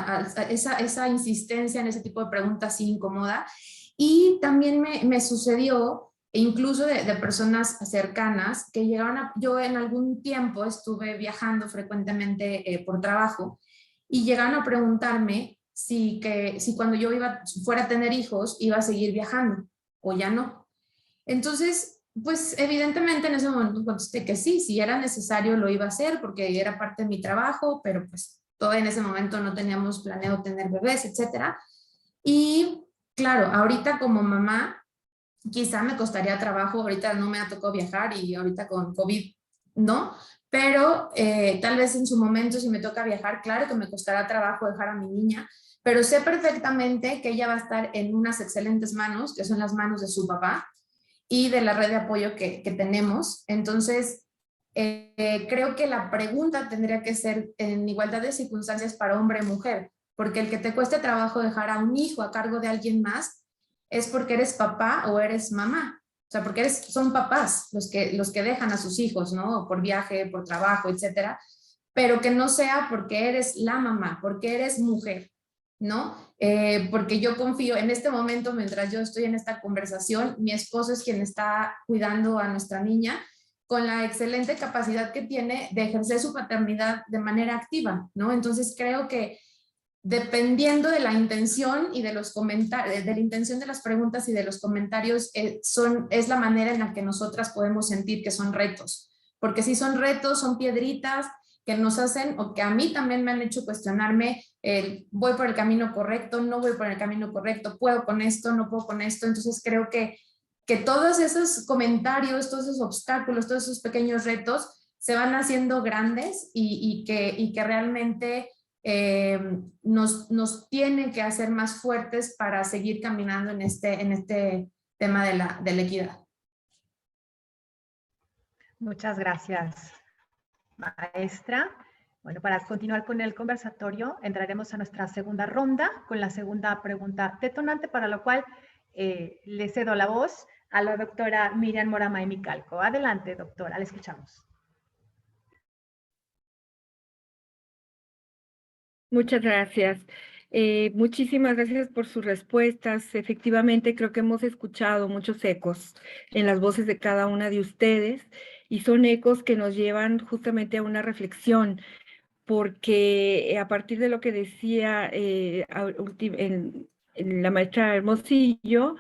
Esa insistencia en ese tipo de preguntas sí incomoda. Y también me sucedió, incluso de personas cercanas, que yo en algún tiempo estuve viajando frecuentemente por trabajo y llegaron a preguntarme si cuando yo fuera a tener hijos iba a seguir viajando o ya no. Entonces, pues evidentemente en ese momento contesté que sí, si era necesario lo iba a hacer porque era parte de mi trabajo, pero pues todavía en ese momento no teníamos planeado tener bebés, etcétera. Y claro, ahorita como mamá, quizá me costaría trabajo, ahorita no me ha tocado viajar y ahorita con COVID no, pero tal vez en su momento si me toca viajar, claro que me costará trabajo dejar a mi niña, pero sé perfectamente que ella va a estar en unas excelentes manos, que son las manos de su papá y de la red de apoyo que tenemos. Entonces, creo que la pregunta tendría que ser en igualdad de circunstancias para hombre y mujer, porque el que te cueste trabajo dejar a un hijo a cargo de alguien más es porque eres papá o eres mamá. O sea, porque son papás los que dejan a sus hijos, ¿no? Por viaje, por trabajo, etcétera. pero que no sea porque eres la mamá, porque eres mujer, ¿no? Porque yo confío en este momento, mientras yo estoy en esta conversación, mi esposo es quien está cuidando a nuestra niña con la excelente capacidad que tiene de ejercer su paternidad de manera activa, ¿no? Entonces creo que dependiendo de la intención y de los comentarios, de la intención de las preguntas y de los comentarios, es la manera en la que nosotras podemos sentir que son retos. Porque si son retos, son piedritas que nos hacen, o que a mí también me han hecho cuestionarme, voy por el camino correcto, no voy por el camino correcto, puedo con esto, no puedo con esto. Entonces creo que todos esos comentarios, todos esos obstáculos, todos esos pequeños retos se van haciendo grandes y que realmente nos tienen que hacer más fuertes para seguir caminando en este tema de la equidad. Muchas gracias, maestra. Bueno, para continuar con el conversatorio, entraremos a nuestra segunda ronda con la segunda pregunta detonante, para lo cual le cedo la voz a la doctora Miriam Moramay Micalco. Adelante, doctora, la escuchamos. Muchas gracias. Muchísimas gracias por sus respuestas. Efectivamente, creo que hemos escuchado muchos ecos en las voces de cada una de ustedes y son ecos que nos llevan justamente a una reflexión, porque a partir de lo que decía en la maestra Hermosillo,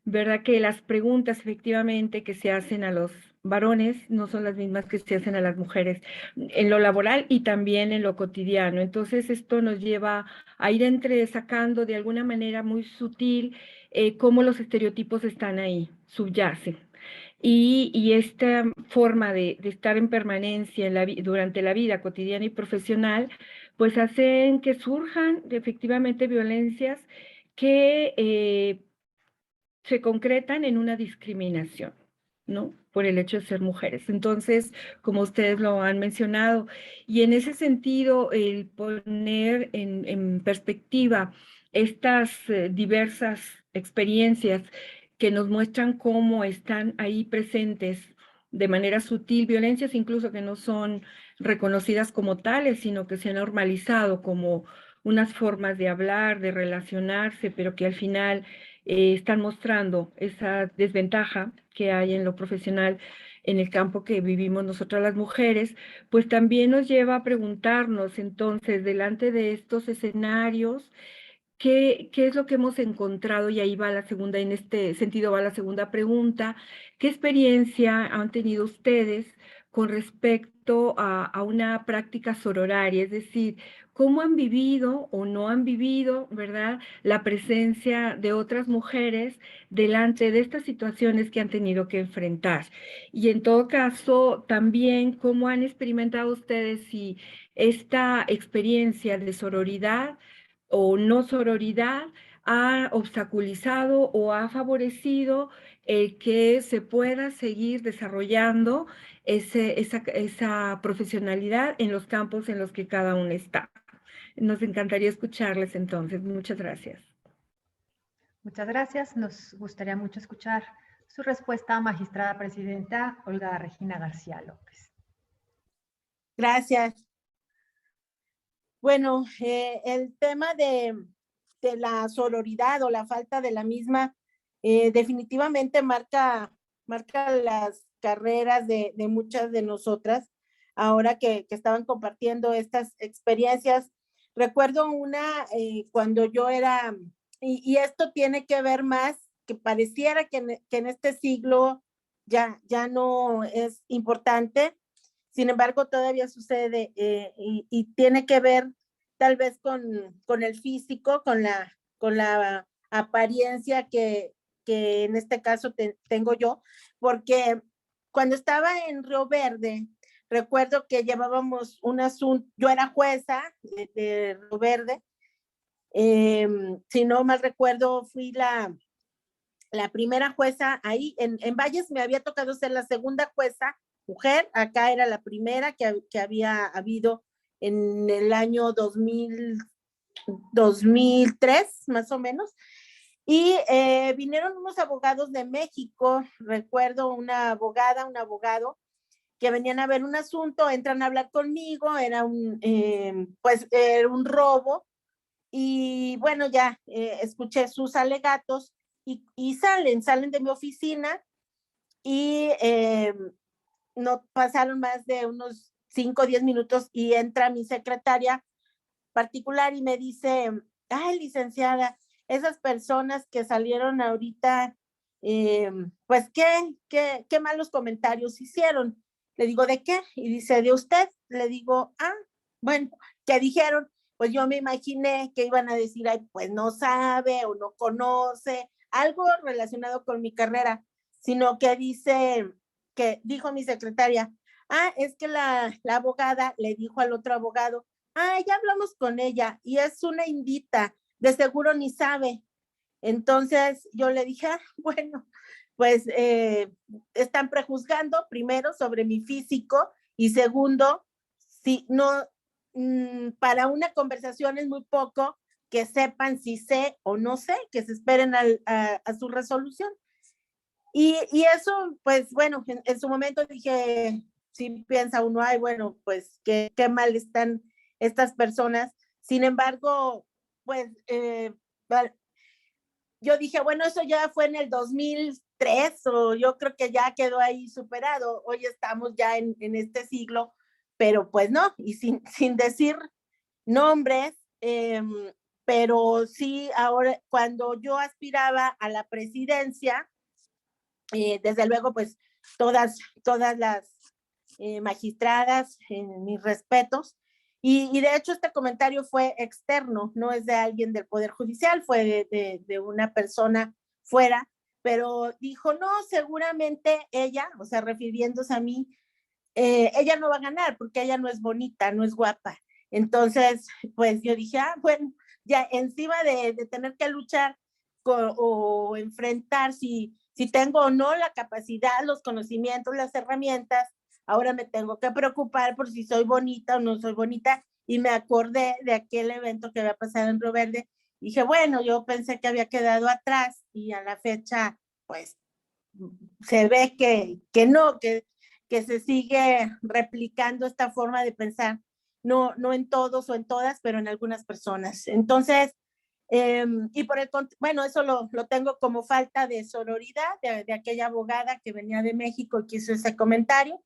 ¿verdad? Que las preguntas efectivamente que se hacen a los varones no son las mismas que se hacen a las mujeres en lo laboral y también en lo cotidiano. Entonces esto nos lleva a ir entresacando de alguna manera muy sutil cómo los estereotipos están ahí, subyacen. Y esta forma de estar en permanencia durante la vida cotidiana y profesional, pues hacen que surjan efectivamente violencias que se concretan en una discriminación, ¿no? Por el hecho de ser mujeres. Entonces, como ustedes lo han mencionado, y en ese sentido, el poner en perspectiva estas diversas experiencias que nos muestran cómo están ahí presentes de manera sutil, violencias incluso que no son reconocidas como tales, sino que se han normalizado como unas formas de hablar, de relacionarse, pero que al final están mostrando esa desventaja que hay en lo profesional en el campo que vivimos nosotras las mujeres, pues también nos lleva a preguntarnos entonces, delante de estos escenarios, ¿qué es lo que hemos encontrado? Y ahí va la segunda, en este sentido va la segunda pregunta. ¿Qué experiencia han tenido ustedes con respecto a una práctica sororaria? Es decir, ¿cómo han vivido o no han vivido, verdad, la presencia de otras mujeres delante de estas situaciones que han tenido que enfrentar? Y en todo caso, también, ¿cómo han experimentado ustedes si esta experiencia de sororidad o no sororidad ha obstaculizado o ha favorecido el que se pueda seguir desarrollando esa profesionalidad en los campos en los que cada uno está? Nos encantaría escucharles entonces. Muchas gracias. Muchas gracias. Nos gustaría mucho escuchar su respuesta, magistrada presidenta Olga Regina García López. Gracias. Bueno, el tema de la sororidad o la falta de la misma definitivamente marca las carreras de muchas de nosotras. Ahora que estaban compartiendo estas experiencias, recuerdo una cuando yo era, y esto tiene que ver más, que pareciera que en este siglo ya no es importante. Sin embargo, todavía sucede y tiene que ver tal vez con el físico, con la apariencia que en este caso tengo yo, porque cuando estaba en Río Verde, recuerdo que llevábamos un asunto, yo era jueza de Río Verde, si no mal recuerdo, fui la primera jueza ahí, en Valles me había tocado ser la segunda jueza mujer, acá era la primera que había habido en el año 2003, más o menos, y vinieron unos abogados de México, recuerdo una abogada, un abogado, que venían a ver un asunto, entran a hablar conmigo, era pues era un robo, y bueno, ya escuché sus alegatos y salen de mi oficina y no pasaron más de unos 5 o 10 minutos y entra mi secretaria particular y me dice, ay, licenciada, esas personas que salieron ahorita, pues qué malos comentarios hicieron. Le digo, ¿de qué? Y dice, de usted. Le digo, bueno, ¿qué dijeron? Pues yo me imaginé que iban a decir, ay, pues no sabe o no conoce, algo relacionado con mi carrera, sino que dijo mi secretaria, es que la abogada le dijo al otro abogado, ya hablamos con ella y es una indita, de seguro ni sabe. Entonces yo le dije, bueno, pues están prejuzgando primero sobre mi físico y segundo, si no, para una conversación es muy poco que sepan si sé o no sé, que se esperen a su resolución. Y eso, pues bueno, en su momento dije, sí piensa uno, bueno, pues qué mal están estas personas. Sin embargo, pues yo dije, bueno, eso ya fue en el 2003 o yo creo que ya quedó ahí superado. Hoy estamos ya en este siglo, pero pues no, y sin decir nombres, pero sí, ahora cuando yo aspiraba a la presidencia, desde luego, pues todas las magistradas, mis respetos. Y de hecho este comentario fue externo, no es de alguien del Poder Judicial, fue de una persona fuera, pero dijo, no, seguramente ella, o sea, refiriéndose a mí, ella no va a ganar porque ella no es bonita, no es guapa. Entonces, pues yo dije, bueno, ya encima de tener que luchar o enfrentar si tengo o no la capacidad, los conocimientos, las herramientas, ahora me tengo que preocupar por si soy bonita o no soy bonita. Y me acordé de aquel evento que había pasado en Río Verde. Y dije, bueno, yo pensé que había quedado atrás y a la fecha, pues, se ve que no, que se sigue replicando esta forma de pensar, no en todos o en todas, pero en algunas personas. Entonces, y bueno, eso lo tengo como falta de sororidad de aquella abogada que venía de México y que hizo ese comentario.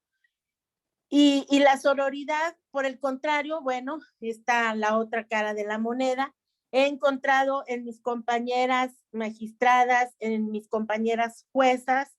Y la sororidad, por el contrario, bueno, está la otra cara de la moneda. He encontrado en mis compañeras magistradas, en mis compañeras juezas,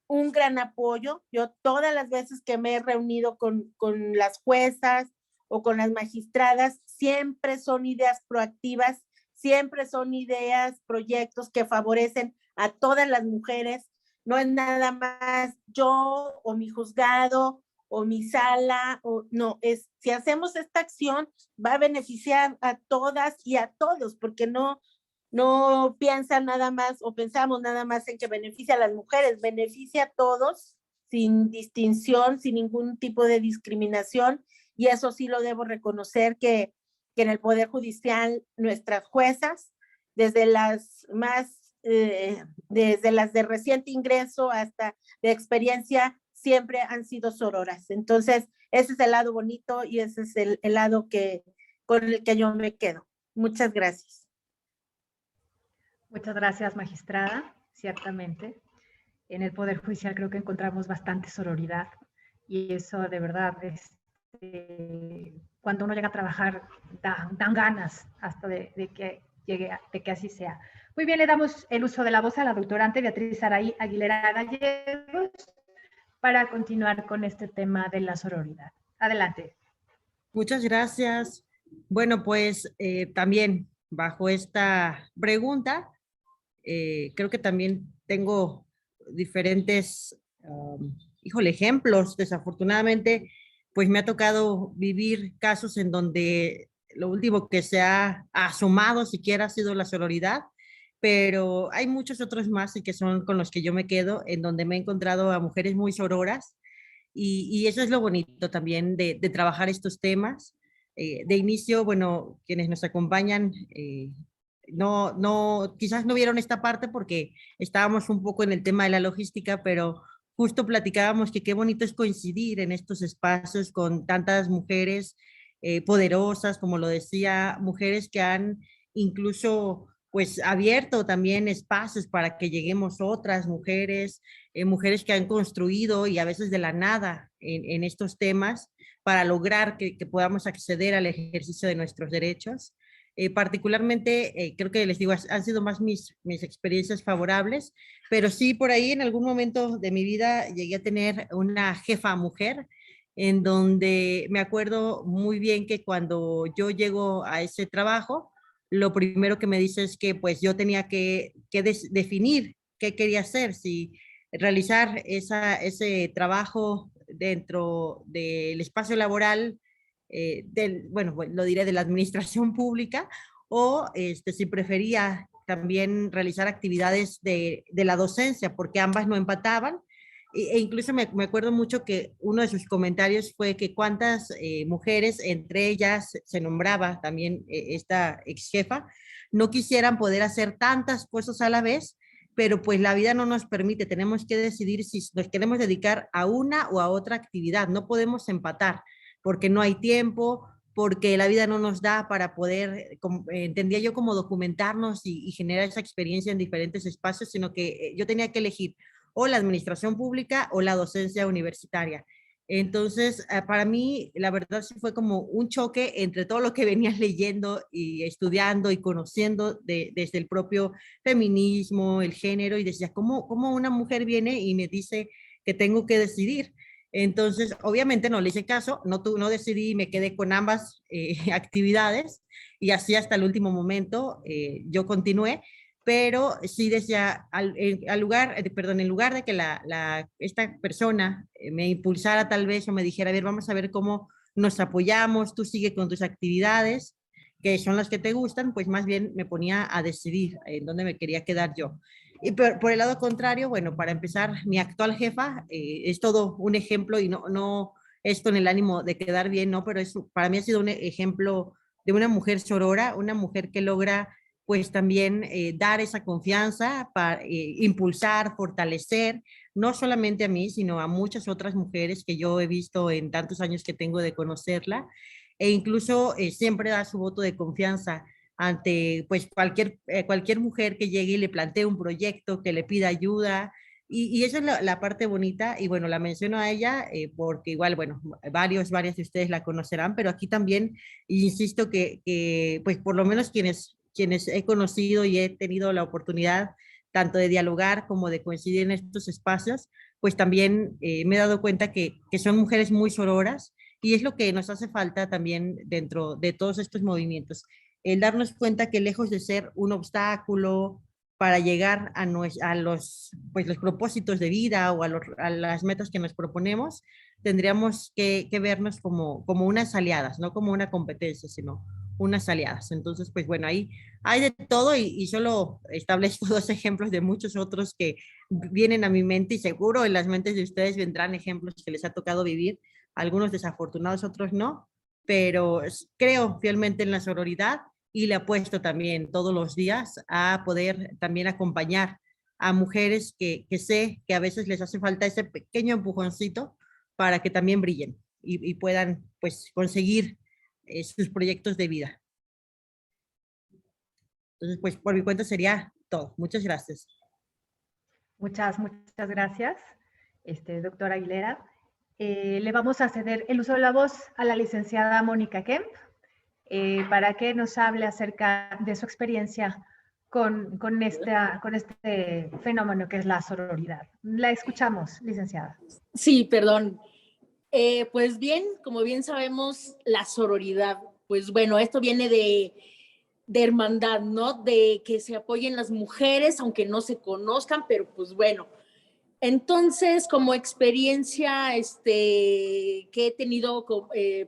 un gran apoyo. Yo todas las veces que me he reunido con las juezas o con las magistradas, siempre son ideas proactivas, siempre son ideas, proyectos que favorecen a todas las mujeres. No es nada más yo o mi juzgado o mi sala, no, si hacemos esta acción va a beneficiar a todas y a todos, porque no piensan nada más o pensamos nada más en que beneficia a las mujeres, beneficia a todos sin distinción, sin ningún tipo de discriminación, y eso sí lo debo reconocer que en el Poder Judicial nuestras juezas, desde las desde las de reciente ingreso hasta de experiencia, siempre han sido sororas. Entonces, ese es el lado bonito y ese es el lado con el que yo me quedo. Muchas gracias. Muchas gracias, magistrada. Ciertamente, en el Poder Judicial creo que encontramos bastante sororidad y eso de verdad, cuando uno llega a trabajar, dan ganas hasta de que llegue, de que así sea. Muy bien, le damos el uso de la voz a la doctorante Beatriz Araí Aguilera Gallegos para continuar con este tema de la sororidad. Adelante. Muchas gracias. Bueno, pues también bajo esta pregunta, creo que también tengo diferentes, ejemplos. Desafortunadamente, pues me ha tocado vivir casos en donde lo último que se ha asomado siquiera ha sido la sororidad, pero hay muchos otros más y que son con los que yo me quedo, en donde me he encontrado a mujeres muy sororas y eso es lo bonito también de trabajar estos temas. De inicio, bueno, quienes nos acompañan quizás no vieron esta parte porque estábamos un poco en el tema de la logística, pero justo platicábamos que qué bonito es coincidir en estos espacios con tantas mujeres poderosas, como lo decía, mujeres que han incluso pues abierto también espacios para que lleguemos otras mujeres, mujeres que han construido y a veces de la nada en estos temas para lograr que podamos acceder al ejercicio de nuestros derechos. Particularmente, creo que les digo, han sido más mis experiencias favorables, pero sí por ahí en algún momento de mi vida llegué a tener una jefa mujer, en donde me acuerdo muy bien que cuando yo llego a ese trabajo, lo primero que me dice es que pues yo tenía que definir qué quería hacer, si realizar ese trabajo dentro del espacio laboral, bueno, lo diré de la administración pública, o si prefería también realizar actividades de la docencia, porque ambas no empataban. E incluso me acuerdo mucho que uno de sus comentarios fue que cuántas mujeres, entre ellas se nombraba también esta ex jefa, no quisieran poder hacer tantas cosas a la vez, pero pues la vida no nos permite, tenemos que decidir si nos queremos dedicar a una o a otra actividad, no podemos empatar, porque no hay tiempo, porque la vida no nos da para poder, entendía yo, como documentarnos y generar esa experiencia en diferentes espacios, sino que yo tenía que elegir o la administración pública o la docencia universitaria. Entonces, para mí, la verdad sí fue como un choque entre todo lo que venía leyendo y estudiando y conociendo desde el propio feminismo, el género, y decía, ¿cómo una mujer viene y me dice que tengo que decidir? Entonces, obviamente no le hice caso, no decidí y me quedé con ambas actividades, y así hasta el último momento yo continué, pero sí decía, en lugar de que esta persona me impulsara tal vez o me dijera, a ver, vamos a ver cómo nos apoyamos, tú sigue con tus actividades, que son las que te gustan, pues más bien me ponía a decidir en dónde me quería quedar yo. Y por el lado contrario, bueno, para empezar, mi actual jefa es todo un ejemplo, y no esto en el ánimo de quedar bien, no, pero para mí ha sido un ejemplo de una mujer sorora, una mujer que logra pues también dar esa confianza para impulsar, fortalecer, no solamente a mí, sino a muchas otras mujeres que yo he visto en tantos años que tengo de conocerla, e incluso siempre da su voto de confianza ante pues cualquier mujer que llegue y le plantee un proyecto, que le pida ayuda, y esa es la parte bonita, y bueno, la menciono a ella porque igual, bueno, varias de ustedes la conocerán, pero aquí también insisto que pues por lo menos quienes he conocido y he tenido la oportunidad tanto de dialogar como de coincidir en estos espacios, pues también me he dado cuenta que son mujeres muy sororas, y es lo que nos hace falta también dentro de todos estos movimientos, el darnos cuenta que lejos de ser un obstáculo para llegar a los propósitos de vida o a las metas que nos proponemos, tendríamos que vernos como unas aliadas, no como una competencia, sino unas aliadas. Entonces, pues bueno, ahí hay de todo, y solo establezco dos ejemplos de muchos otros que vienen a mi mente, y seguro en las mentes de ustedes vendrán ejemplos que les ha tocado vivir, algunos desafortunados, otros no, pero creo fielmente en la sororidad, y le apuesto también todos los días a poder también acompañar a mujeres que sé que a veces les hace falta ese pequeño empujoncito para que también brillen y puedan pues conseguir sus proyectos de vida. Entonces, pues por mi cuenta sería todo. Muchas gracias. Muchas gracias, doctora Aguilera. Le vamos a ceder el uso de la voz a la licenciada Mónica Kemp para que nos hable acerca de su experiencia con este fenómeno que es la sororidad. La escuchamos, licenciada. Sí, perdón. Pues bien, como bien sabemos, la sororidad, pues bueno, esto viene de hermandad, ¿no? De que se apoyen las mujeres, aunque no se conozcan, pero pues bueno. Entonces, como experiencia que he tenido,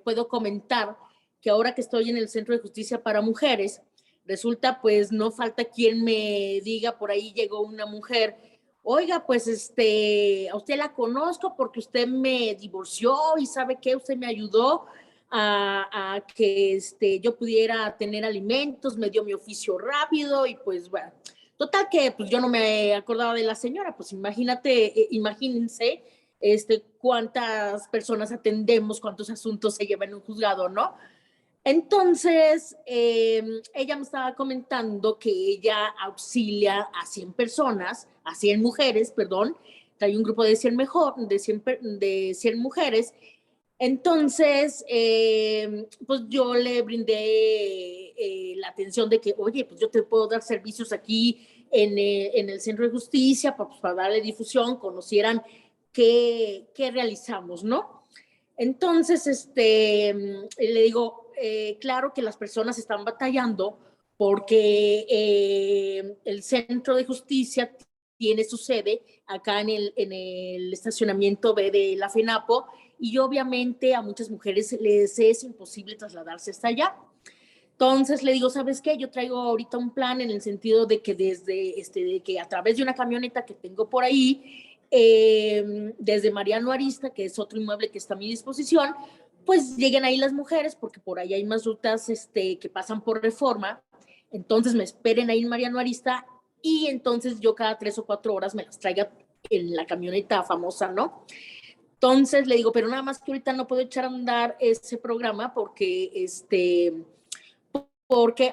puedo comentar que ahora que estoy en el Centro de Justicia para Mujeres, resulta pues no falta quien me diga, por ahí llegó una mujer, oiga, pues a usted la conozco porque usted me divorció y sabe qué, usted me ayudó a que yo pudiera tener alimentos, me dio mi oficio rápido y pues bueno, Total que pues yo no me acordaba de la señora, pues imagínense cuántas personas atendemos, cuántos asuntos se llevan en un juzgado, ¿no? Entonces, ella me estaba comentando que ella auxilia a 100 personas, a 100 mujeres, perdón, trae un grupo de 100, de 100 mujeres. Entonces, pues yo le brindé la atención de que, oye, pues yo te puedo dar servicios aquí en el Centro de Justicia pues, para darle difusión, conocieran qué realizamos, ¿no? Entonces, le digo, claro que las personas están batallando porque el Centro de Justicia tiene su sede acá en el estacionamiento B de la FENAPO y obviamente a muchas mujeres les es imposible trasladarse hasta allá. Entonces le digo, ¿sabes qué? Yo traigo ahorita un plan en el sentido de que de que a través de una camioneta que tengo por ahí, desde Mariano Arista, que es otro inmueble que está a mi disposición, pues lleguen ahí las mujeres, porque por ahí hay más rutas que pasan por Reforma, entonces me esperen ahí en Mariano Arista y entonces yo cada 3 o 4 horas me las traiga en la camioneta famosa, ¿no? Entonces le digo, pero nada más que ahorita no puedo echar a andar ese programa porque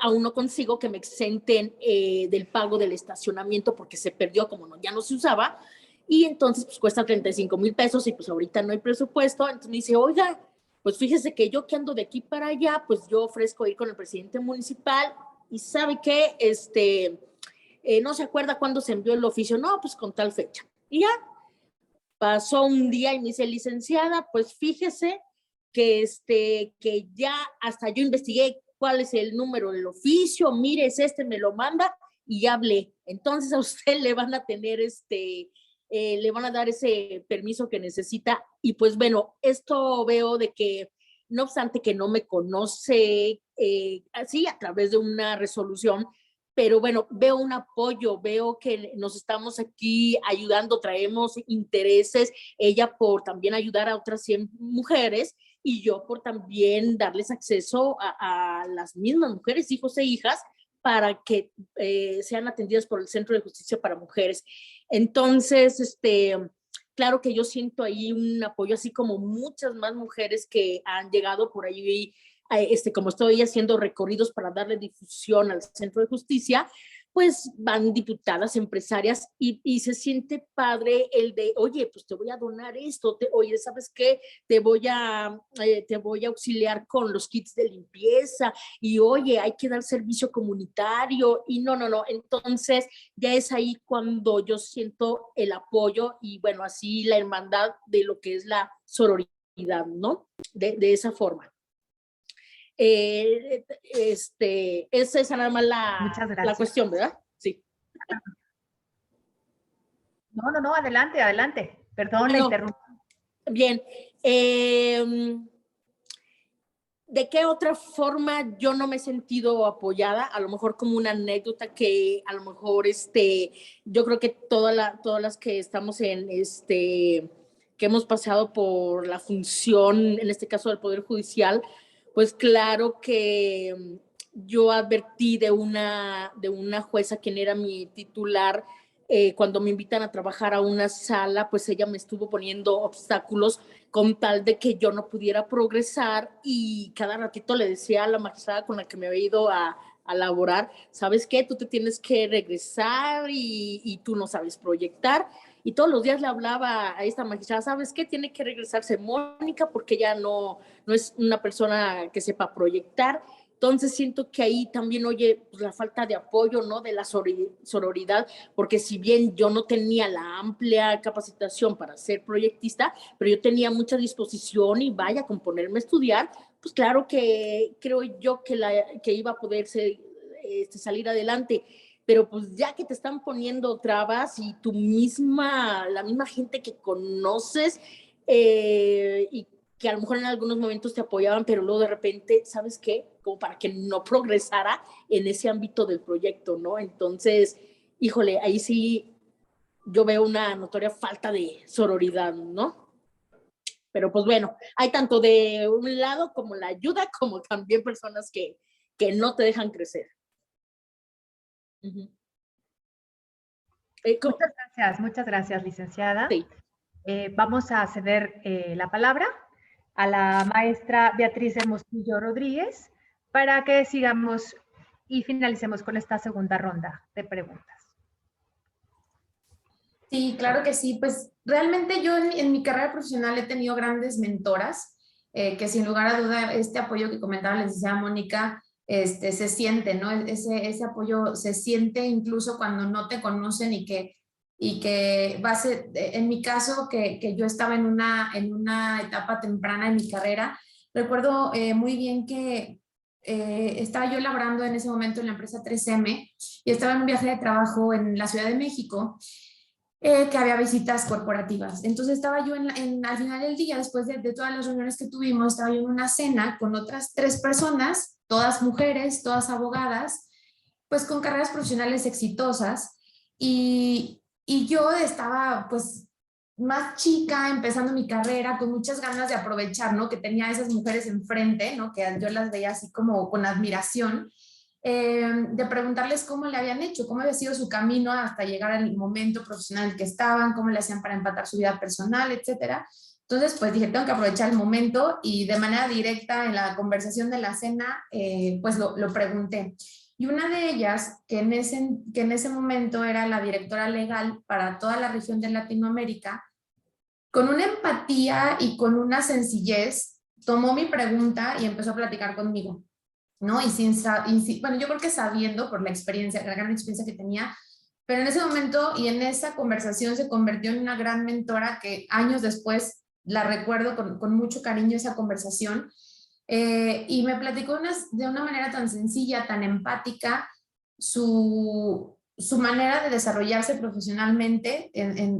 aún no consigo que me exenten del pago del estacionamiento porque se perdió, como ya no se usaba, y entonces pues cuesta 35,000 pesos y pues ahorita no hay presupuesto. Entonces me dice, oiga, pues fíjese que yo que ando de aquí para allá, pues yo ofrezco ir con el presidente municipal y ¿sabe qué? No se acuerda cuándo se envió el oficio, no, pues con tal fecha. Y ya, pasó un día y me dice, licenciada, pues fíjese que, que ya hasta yo investigué cuál es el número del oficio, mire, es me lo manda y ya hablé. Entonces a usted le van a tener le van a dar ese permiso que necesita. Y pues bueno, esto veo de que, no obstante que no me conoce así a través de una resolución, pero bueno, veo un apoyo, veo que nos estamos aquí ayudando, traemos intereses, ella por también ayudar a otras 100 mujeres y yo por también darles acceso a las mismas mujeres, hijos e hijas, para que sean atendidas por el Centro de Justicia para Mujeres. Entonces, claro que yo siento ahí un apoyo, así como muchas más mujeres que han llegado por ahí, como estoy haciendo recorridos para darle difusión al Centro de Justicia, pues van diputadas, empresarias y se siente padre el de, oye, pues te voy a donar esto, oye, ¿sabes qué? Te voy a auxiliar con los kits de limpieza y oye, hay que dar servicio comunitario y no, entonces ya es ahí cuando yo siento el apoyo y bueno, así la hermandad de lo que es la sororidad, ¿no? De esa forma. Esa es nada más la cuestión, ¿verdad? Sí. No, adelante. Perdón, bueno, la interrumpí. Bien. ¿De qué otra forma yo no me he sentido apoyada? A lo mejor como una anécdota que a lo mejor yo creo que todas las que estamos en que hemos pasado por la función, en este caso del Poder Judicial, pues claro que yo advertí de una jueza, quien era mi titular, cuando me invitan a trabajar a una sala, pues ella me estuvo poniendo obstáculos con tal de que yo no pudiera progresar y cada ratito le decía a la magistrada con la que me había ido a laborar, ¿sabes qué? Tú te tienes que regresar y tú no sabes proyectar. Y todos los días le hablaba a esta magistrada, ¿sabes qué? Tiene que regresarse Mónica porque ella no es una persona que sepa proyectar. Entonces siento que ahí también, oye, pues la falta de apoyo, ¿no? De la sororidad, porque si bien yo no tenía la amplia capacitación para ser proyectista, pero yo tenía mucha disposición y vaya, con ponerme a estudiar, pues claro que creo yo que iba a poder salir adelante. Pero pues ya que te están poniendo trabas y la misma gente que conoces y que a lo mejor en algunos momentos te apoyaban, pero luego de repente, ¿sabes qué? Como para que no progresara en ese ámbito del proyecto, ¿no? Entonces, híjole, ahí sí yo veo una notoria falta de sororidad, ¿no? Pero pues bueno, hay tanto de un lado como la ayuda, como también personas que no te dejan crecer. Uh-huh. ¿Cómo? Muchas gracias, licenciada. Sí. Vamos a ceder la palabra a la maestra Beatriz Hermosillo Rodríguez para que sigamos y finalicemos con esta segunda ronda de preguntas. Sí, claro que sí. Pues realmente yo en mi carrera profesional he tenido grandes mentoras que sin lugar a duda este apoyo que comentaba la licenciada Mónica se siente, ¿no? Ese apoyo se siente incluso cuando no te conocen y que va a ser, en mi caso, que yo estaba en una etapa temprana de mi carrera, recuerdo muy bien que estaba yo laborando en ese momento en la empresa 3M y estaba en un viaje de trabajo en la Ciudad de México, que había visitas corporativas. Entonces estaba yo al final del día, después de todas las reuniones que tuvimos, estaba yo en una cena con otras 3 personas, todas mujeres, todas abogadas, pues con carreras profesionales exitosas. Y yo estaba pues más chica, empezando mi carrera, con muchas ganas de aprovechar, ¿no? Que tenía a esas mujeres enfrente, ¿no? Que yo las veía así como con admiración, de preguntarles cómo le habían hecho, cómo había sido su camino hasta llegar al momento profesional en el que estaban, cómo le hacían para empatar su vida personal, etcétera. Entonces, pues dije, tengo que aprovechar el momento y de manera directa en la conversación de la cena, pues lo pregunté. Y una de ellas, que en ese momento era la directora legal para toda la región de Latinoamérica, con una empatía y con una sencillez, tomó mi pregunta y empezó a platicar conmigo, ¿no? Bueno, yo creo que sabiendo por la experiencia, la gran experiencia que tenía, pero en ese momento y en esa conversación se convirtió en una gran mentora que años después la recuerdo con mucho cariño esa conversación, y me platicó de una manera tan sencilla, tan empática, su manera de desarrollarse profesionalmente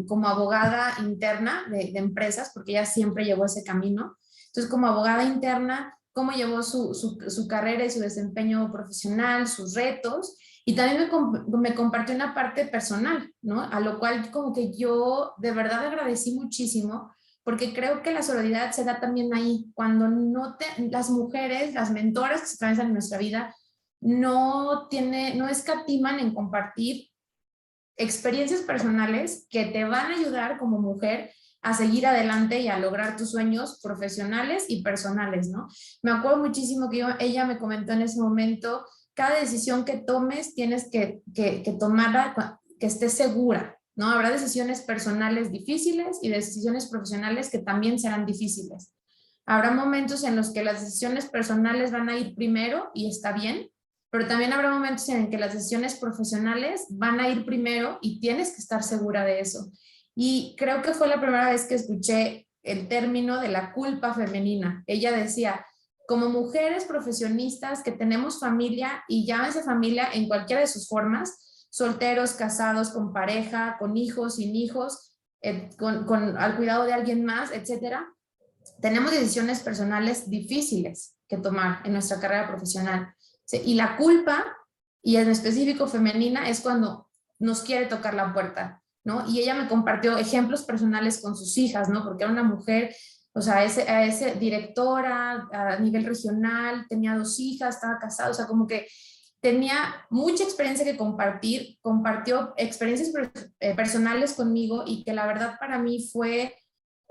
como abogada interna de empresas, porque ella siempre llevó ese camino. Entonces, como abogada interna, cómo llevó su carrera y su desempeño profesional, sus retos, y también me compartió una parte personal, ¿no? A lo cual como que yo de verdad agradecí muchísimo, porque creo que la sororidad se da también ahí, cuando las mujeres, las mentoras que se atraviesan en nuestra vida, no escatiman en compartir experiencias personales que te van a ayudar como mujer a seguir adelante y a lograr tus sueños profesionales y personales, ¿no? Me acuerdo muchísimo que ella me comentó en ese momento, cada decisión que tomes tienes que tomarla que estés segura, ¿no? Habrá decisiones personales difíciles y decisiones profesionales que también serán difíciles. Habrá momentos en los que las decisiones personales van a ir primero y está bien, pero también habrá momentos en que las decisiones profesionales van a ir primero y tienes que estar segura de eso. Y creo que fue la primera vez que escuché el término de la culpa femenina. Ella decía, como mujeres profesionistas que tenemos familia, y llámese familia en cualquiera de sus formas, solteros, casados, con pareja, con hijos, sin hijos, al cuidado de alguien más, etcétera, tenemos decisiones personales difíciles que tomar en nuestra carrera profesional. Y la culpa, y en específico femenina, es cuando nos quiere tocar la puerta, ¿no? Y ella me compartió ejemplos personales con sus hijas, ¿no? Porque era una mujer, o sea, ese directora a nivel regional, tenía 2 hijas, estaba casada, o sea, como que tenía mucha experiencia que compartir, compartió experiencias personales conmigo y que la verdad para mí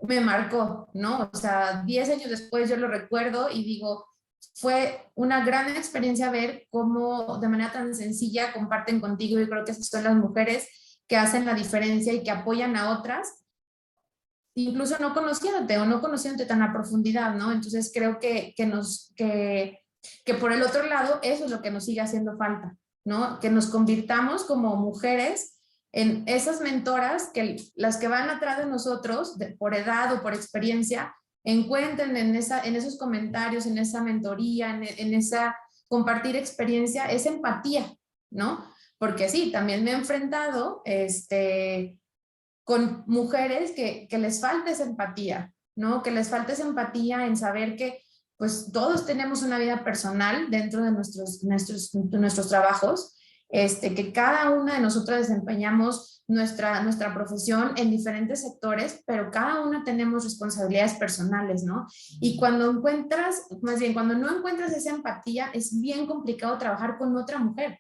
me marcó, ¿no? O sea, 10 años después yo lo recuerdo y digo, fue una gran experiencia ver cómo de manera tan sencilla comparten contigo. Yo creo que esas son las mujeres que hacen la diferencia y que apoyan a otras, incluso no conociéndote o no conociéndote tan a profundidad, ¿no? Entonces creo que por el otro lado, eso es lo que nos sigue haciendo falta, ¿no? Que nos convirtamos como mujeres en esas mentoras, que las que van atrás de nosotros, por edad o por experiencia, encuentren en esos comentarios, en esa mentoría, en esa compartir experiencia, esa empatía, ¿no? Porque sí, también me he enfrentado con mujeres que les falta esa empatía, ¿no? Que les falta esa empatía en saber que pues todos tenemos una vida personal dentro de nuestros trabajos, que cada una de nosotros desempeñamos nuestra profesión en diferentes sectores, pero cada una tenemos responsabilidades personales, ¿no? Y cuando no encuentras esa empatía, es bien complicado trabajar con otra mujer.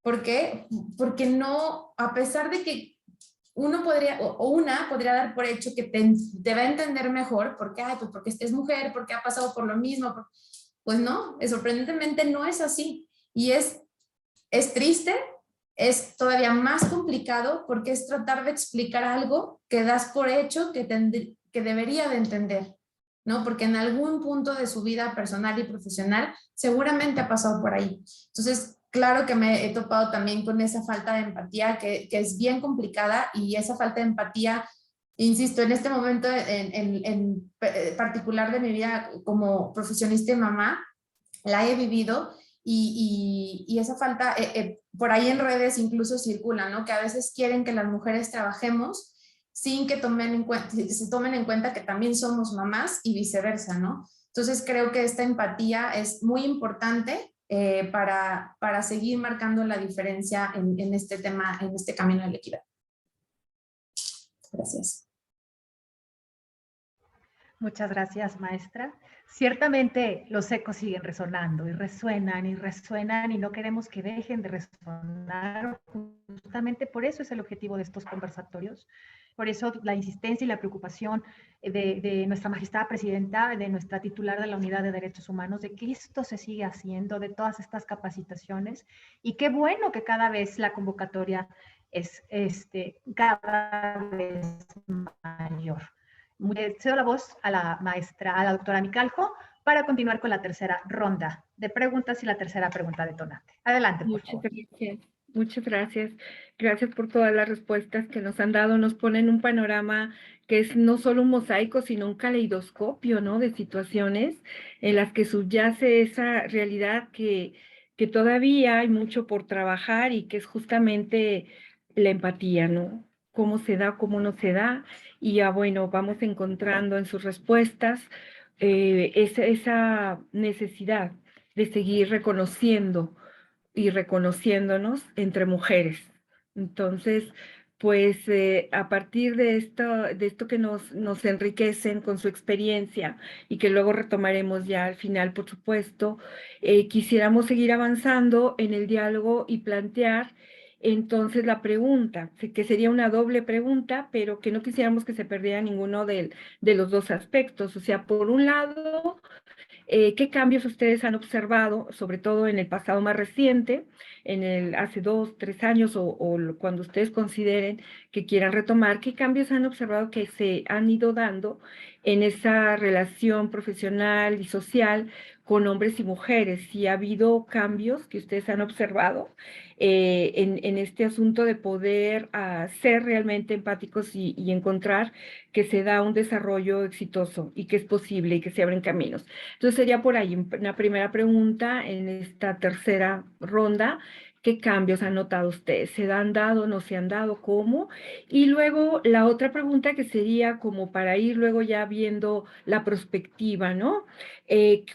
¿Por qué? Porque no, a pesar de que uno podría, o una podría dar por hecho que te va a entender mejor, porque, ay, pues porque es mujer, porque ha pasado por lo mismo. Pues no, sorprendentemente no es así. Y es triste, es todavía más complicado porque es tratar de explicar algo que das por hecho que debería de entender, ¿no? Porque en algún punto de su vida personal y profesional seguramente ha pasado por ahí. Entonces, claro que me he topado también con esa falta de empatía que es bien complicada, y esa falta de empatía, insisto, en este momento en particular de mi vida como profesionista y mamá, la he vivido, y esa falta, por ahí en redes incluso circula, ¿no? Que a veces quieren que las mujeres trabajemos sin que se tomen en cuenta que también somos mamás y viceversa, ¿no? Entonces creo que esta empatía es muy importante para seguir marcando la diferencia en este tema, en este camino de la equidad. Gracias. Muchas gracias, maestra. Ciertamente los ecos siguen resonando y resuenan y resuenan, y no queremos que dejen de resonar. Justamente por eso es el objetivo de estos conversatorios. Por eso la insistencia y la preocupación de nuestra magistrada presidenta, de nuestra titular de la Unidad de Derechos Humanos, de que esto se sigue haciendo, de todas estas capacitaciones. Y qué bueno que cada vez la convocatoria es cada vez mayor. Cedo la voz a la maestra, a la doctora Micalco, para continuar con la tercera ronda de preguntas y la tercera pregunta detonante. Adelante, por favor. Muchas gracias. Gracias por todas las respuestas que nos han dado. Nos ponen un panorama que es no solo un mosaico, sino un caleidoscopio, ¿no? De situaciones en las que subyace esa realidad que todavía hay mucho por trabajar, y que es justamente la empatía, ¿no? Cómo se da, cómo no se da, y ya bueno, vamos encontrando en sus respuestas esa necesidad de seguir reconociendo y reconociéndonos entre mujeres. Entonces, pues a partir de esto que nos enriquecen con su experiencia, y que luego retomaremos ya al final, por supuesto, quisiéramos seguir avanzando en el diálogo y plantear entonces la pregunta, que sería una doble pregunta, pero que no quisiéramos que se perdiera ninguno de los dos aspectos. O sea, por un lado, ¿qué cambios ustedes han observado, sobre todo en el pasado más reciente, hace 2, 3 años, o cuando ustedes consideren que quieran retomar? ¿Qué cambios han observado que se han ido dando en esa relación profesional y social con hombres y mujeres? Si ha habido cambios que ustedes han observado en este asunto de poder ser realmente empáticos y encontrar que se da un desarrollo exitoso y que es posible y que se abren caminos. Entonces sería por ahí una primera pregunta en esta tercera ronda. ¿Qué cambios han notado ustedes? ¿Se han dado, no se han dado? ¿Cómo? Y luego la otra pregunta, que sería como para ir luego ya viendo la perspectiva, ¿no?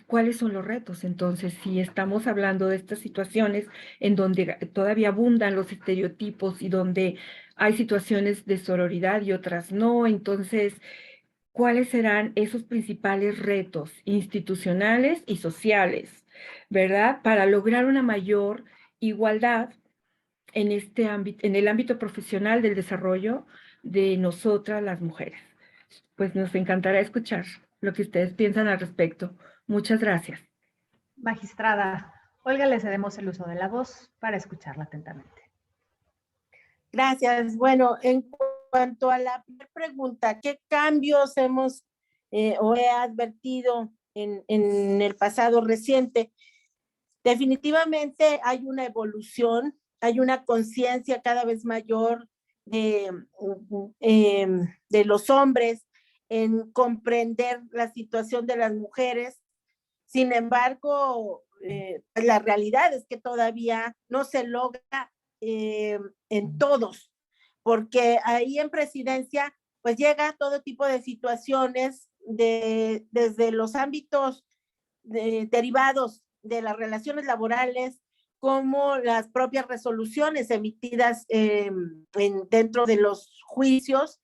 ¿Cuáles son los retos? Entonces, si estamos hablando de estas situaciones en donde todavía abundan los estereotipos y donde hay situaciones de sororidad y otras no, entonces, ¿cuáles serán esos principales retos institucionales y sociales, verdad? Para lograr una mayor igualdad en este ámbito, en el ámbito profesional del desarrollo de nosotras las mujeres. Pues nos encantará escuchar lo que ustedes piensan al respecto. Muchas gracias. Magistrada Olga, le cedemos el uso de la voz para escucharla atentamente. Gracias. Bueno, en cuanto a la primera pregunta, ¿qué cambios hemos o he advertido en el pasado reciente? Definitivamente hay una evolución, hay una conciencia cada vez mayor de los hombres en comprender la situación de las mujeres. Sin embargo, la realidad es que todavía no se logra en todos, porque ahí en presidencia pues llega todo tipo de situaciones desde los ámbitos derivados de las relaciones laborales, como las propias resoluciones emitidas dentro de los juicios,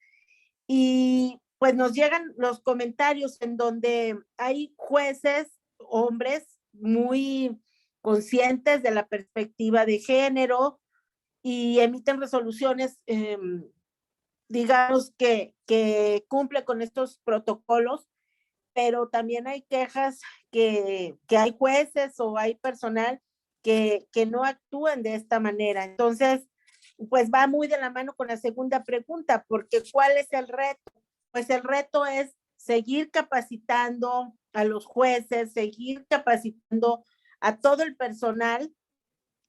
y pues nos llegan los comentarios en donde hay jueces, hombres, muy conscientes de la perspectiva de género, y emiten resoluciones digamos que cumple con estos protocolos, pero también hay quejas que hay jueces o hay personal que no actúan de esta manera. Entonces, pues va muy de la mano con la segunda pregunta, porque ¿cuál es el reto? Pues el reto es seguir capacitando a los jueces, seguir capacitando a todo el personal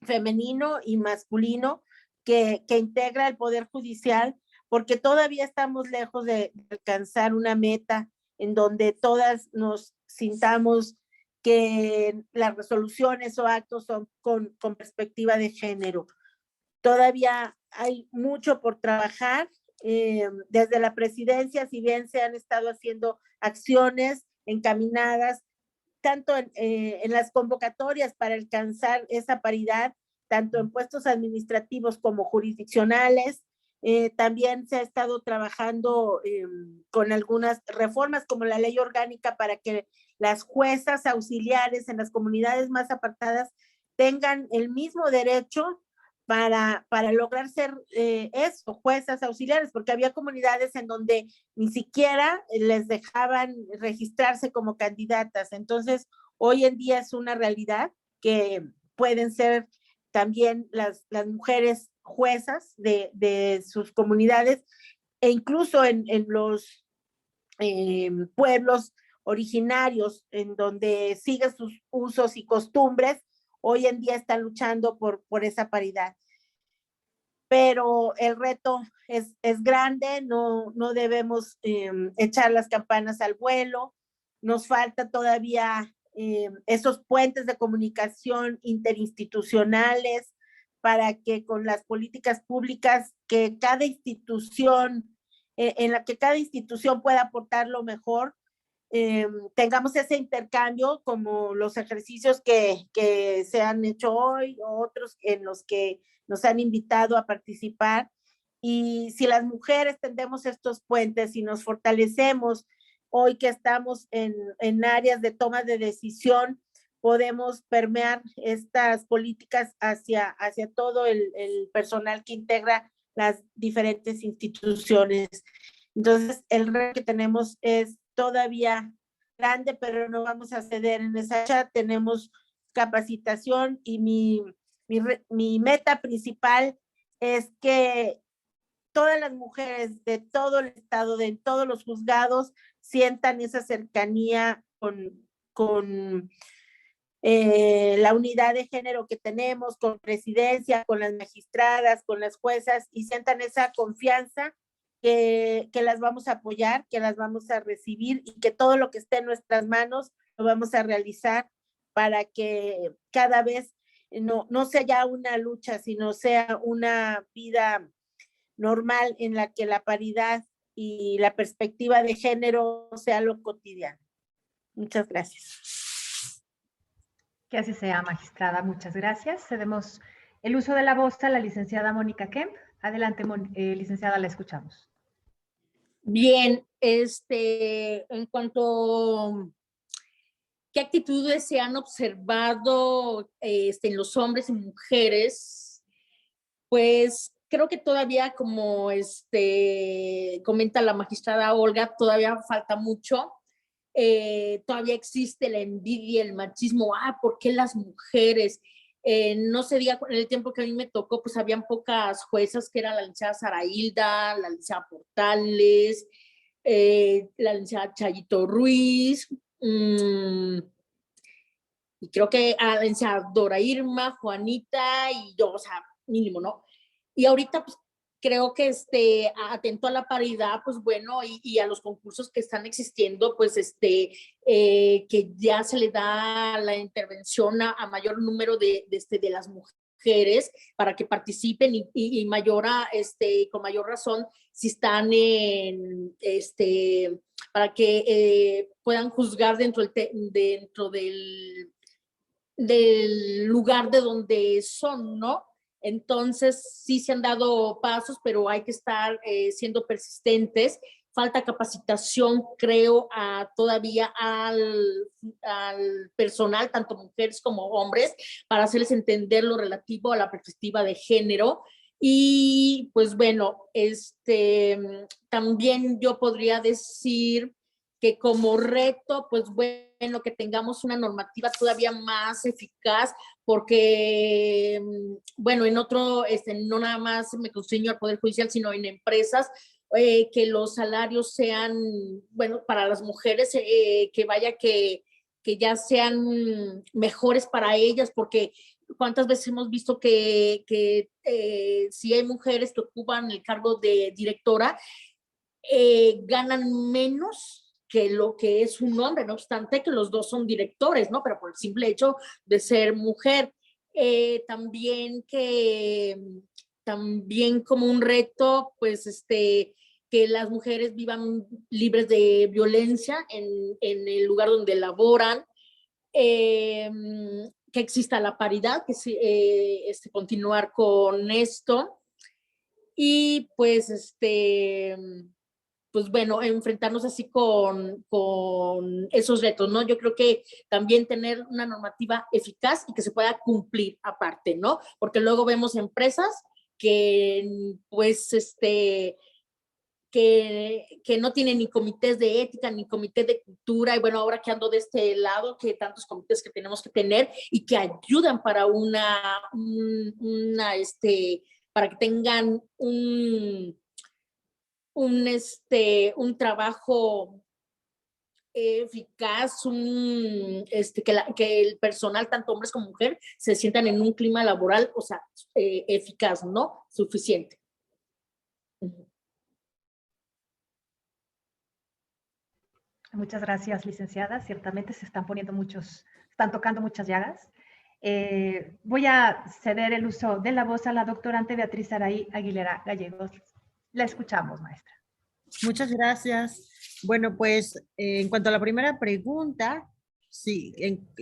femenino y masculino que integra el Poder Judicial, porque todavía estamos lejos de alcanzar una meta en donde todas nos sintamos que las resoluciones o actos son con perspectiva de género. Todavía hay mucho por trabajar. Desde la presidencia, si bien se han estado haciendo acciones encaminadas, tanto en las convocatorias para alcanzar esa paridad, tanto en puestos administrativos como jurisdiccionales. También se ha estado trabajando con algunas reformas como la ley orgánica para que las juezas auxiliares en las comunidades más apartadas tengan el mismo derecho para lograr ser eso, juezas auxiliares, porque había comunidades en donde ni siquiera les dejaban registrarse como candidatas. Entonces, hoy en día es una realidad que pueden ser también las mujeres juezas de sus comunidades, e incluso en los pueblos originarios en donde siguen sus usos y costumbres, hoy en día están luchando por esa paridad. Pero el reto es grande, no debemos echar las campanas al vuelo, nos falta todavía esos puentes de comunicación interinstitucionales para que con las políticas públicas que cada institución, en la que cada institución pueda aportar lo mejor, tengamos ese intercambio como los ejercicios que se han hecho hoy o otros en los que nos han invitado a participar. Y si las mujeres tendemos estos puentes y nos fortalecemos hoy que estamos en áreas de toma de decisión, podemos permear estas políticas hacia todo el personal que integra las diferentes instituciones. Entonces, el reto que tenemos es todavía grande, pero no vamos a ceder en esa lucha. Tenemos capacitación y mi meta principal es que todas las mujeres de todo el estado, de todos los juzgados, sientan esa cercanía con la unidad de género que tenemos, con presidencia, con las magistradas, con las juezas, y sientan esa confianza que las vamos a apoyar, que las vamos a recibir y que todo lo que esté en nuestras manos lo vamos a realizar para que cada vez no sea ya una lucha, sino sea una vida normal en la que la paridad y la perspectiva de género sea lo cotidiano. Muchas gracias. Que así sea, magistrada. Muchas gracias. Cedemos el uso de la voz a la licenciada Mónica Kemp. Adelante, licenciada, la escuchamos. Bien, en cuanto qué actitudes se han observado en los hombres y mujeres, pues creo que todavía, como comenta la magistrada Olga, todavía falta mucho. Todavía existe la envidia, el machismo. ¿Por qué las mujeres? No se diga, en el tiempo que a mí me tocó, pues habían pocas juezas, que eran la licenciada Sara Hilda, la licenciada Portales, la licenciada Chayito Ruiz, y creo que a la licenciada Dora Irma, Juanita y yo, o sea, mínimo, ¿no? Y ahorita, pues, creo que atento a la paridad, pues bueno, y a los concursos que están existiendo, pues que ya se le da la intervención a mayor número de las mujeres para que participen y con mayor razón si están para que puedan juzgar dentro del lugar de donde son, ¿no? Entonces, sí se han dado pasos, pero hay que estar siendo persistentes. Falta capacitación, creo, todavía al personal, tanto mujeres como hombres, para hacerles entender lo relativo a la perspectiva de género Y pues bueno, también yo podría decir que como reto, pues bueno, que tengamos una normativa todavía más eficaz, porque, bueno, en otro, no nada más me constriño al Poder Judicial, sino en empresas, que los salarios sean, bueno, para las mujeres, que ya sean mejores para ellas, porque cuántas veces hemos visto que si hay mujeres que ocupan el cargo de directora, ganan menos que lo que es un hombre, no obstante que los dos son directores, ¿no? Pero por el simple hecho de ser mujer. También como un reto, pues que las mujeres vivan libres de violencia en el lugar donde laboran, que exista la paridad, que continuar con esto, y pues pues bueno, enfrentarnos así con esos retos, ¿no? Yo creo que también tener una normativa eficaz y que se pueda cumplir aparte, ¿no? Porque luego vemos empresas que pues que no tienen ni comités de ética, ni comité de cultura, y bueno, ahora que ando de este lado, que tantos comités que tenemos que tener y que ayudan para para que tengan un trabajo eficaz, que el personal, tanto hombres como mujeres, se sientan en un clima laboral, o sea, eficaz, ¿no? Suficiente. Muchas gracias, licenciada. Ciertamente se están están tocando muchas llagas. Voy a ceder el uso de la voz a la doctora Ante Beatriz Araí Aguilera Gallegos. La escuchamos, maestra. Muchas gracias. Bueno, pues en cuanto a la primera pregunta, sí,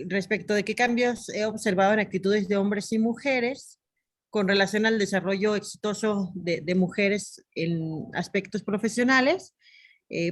respecto de qué cambios he observado en actitudes de hombres y mujeres con relación al desarrollo exitoso de mujeres en aspectos profesionales,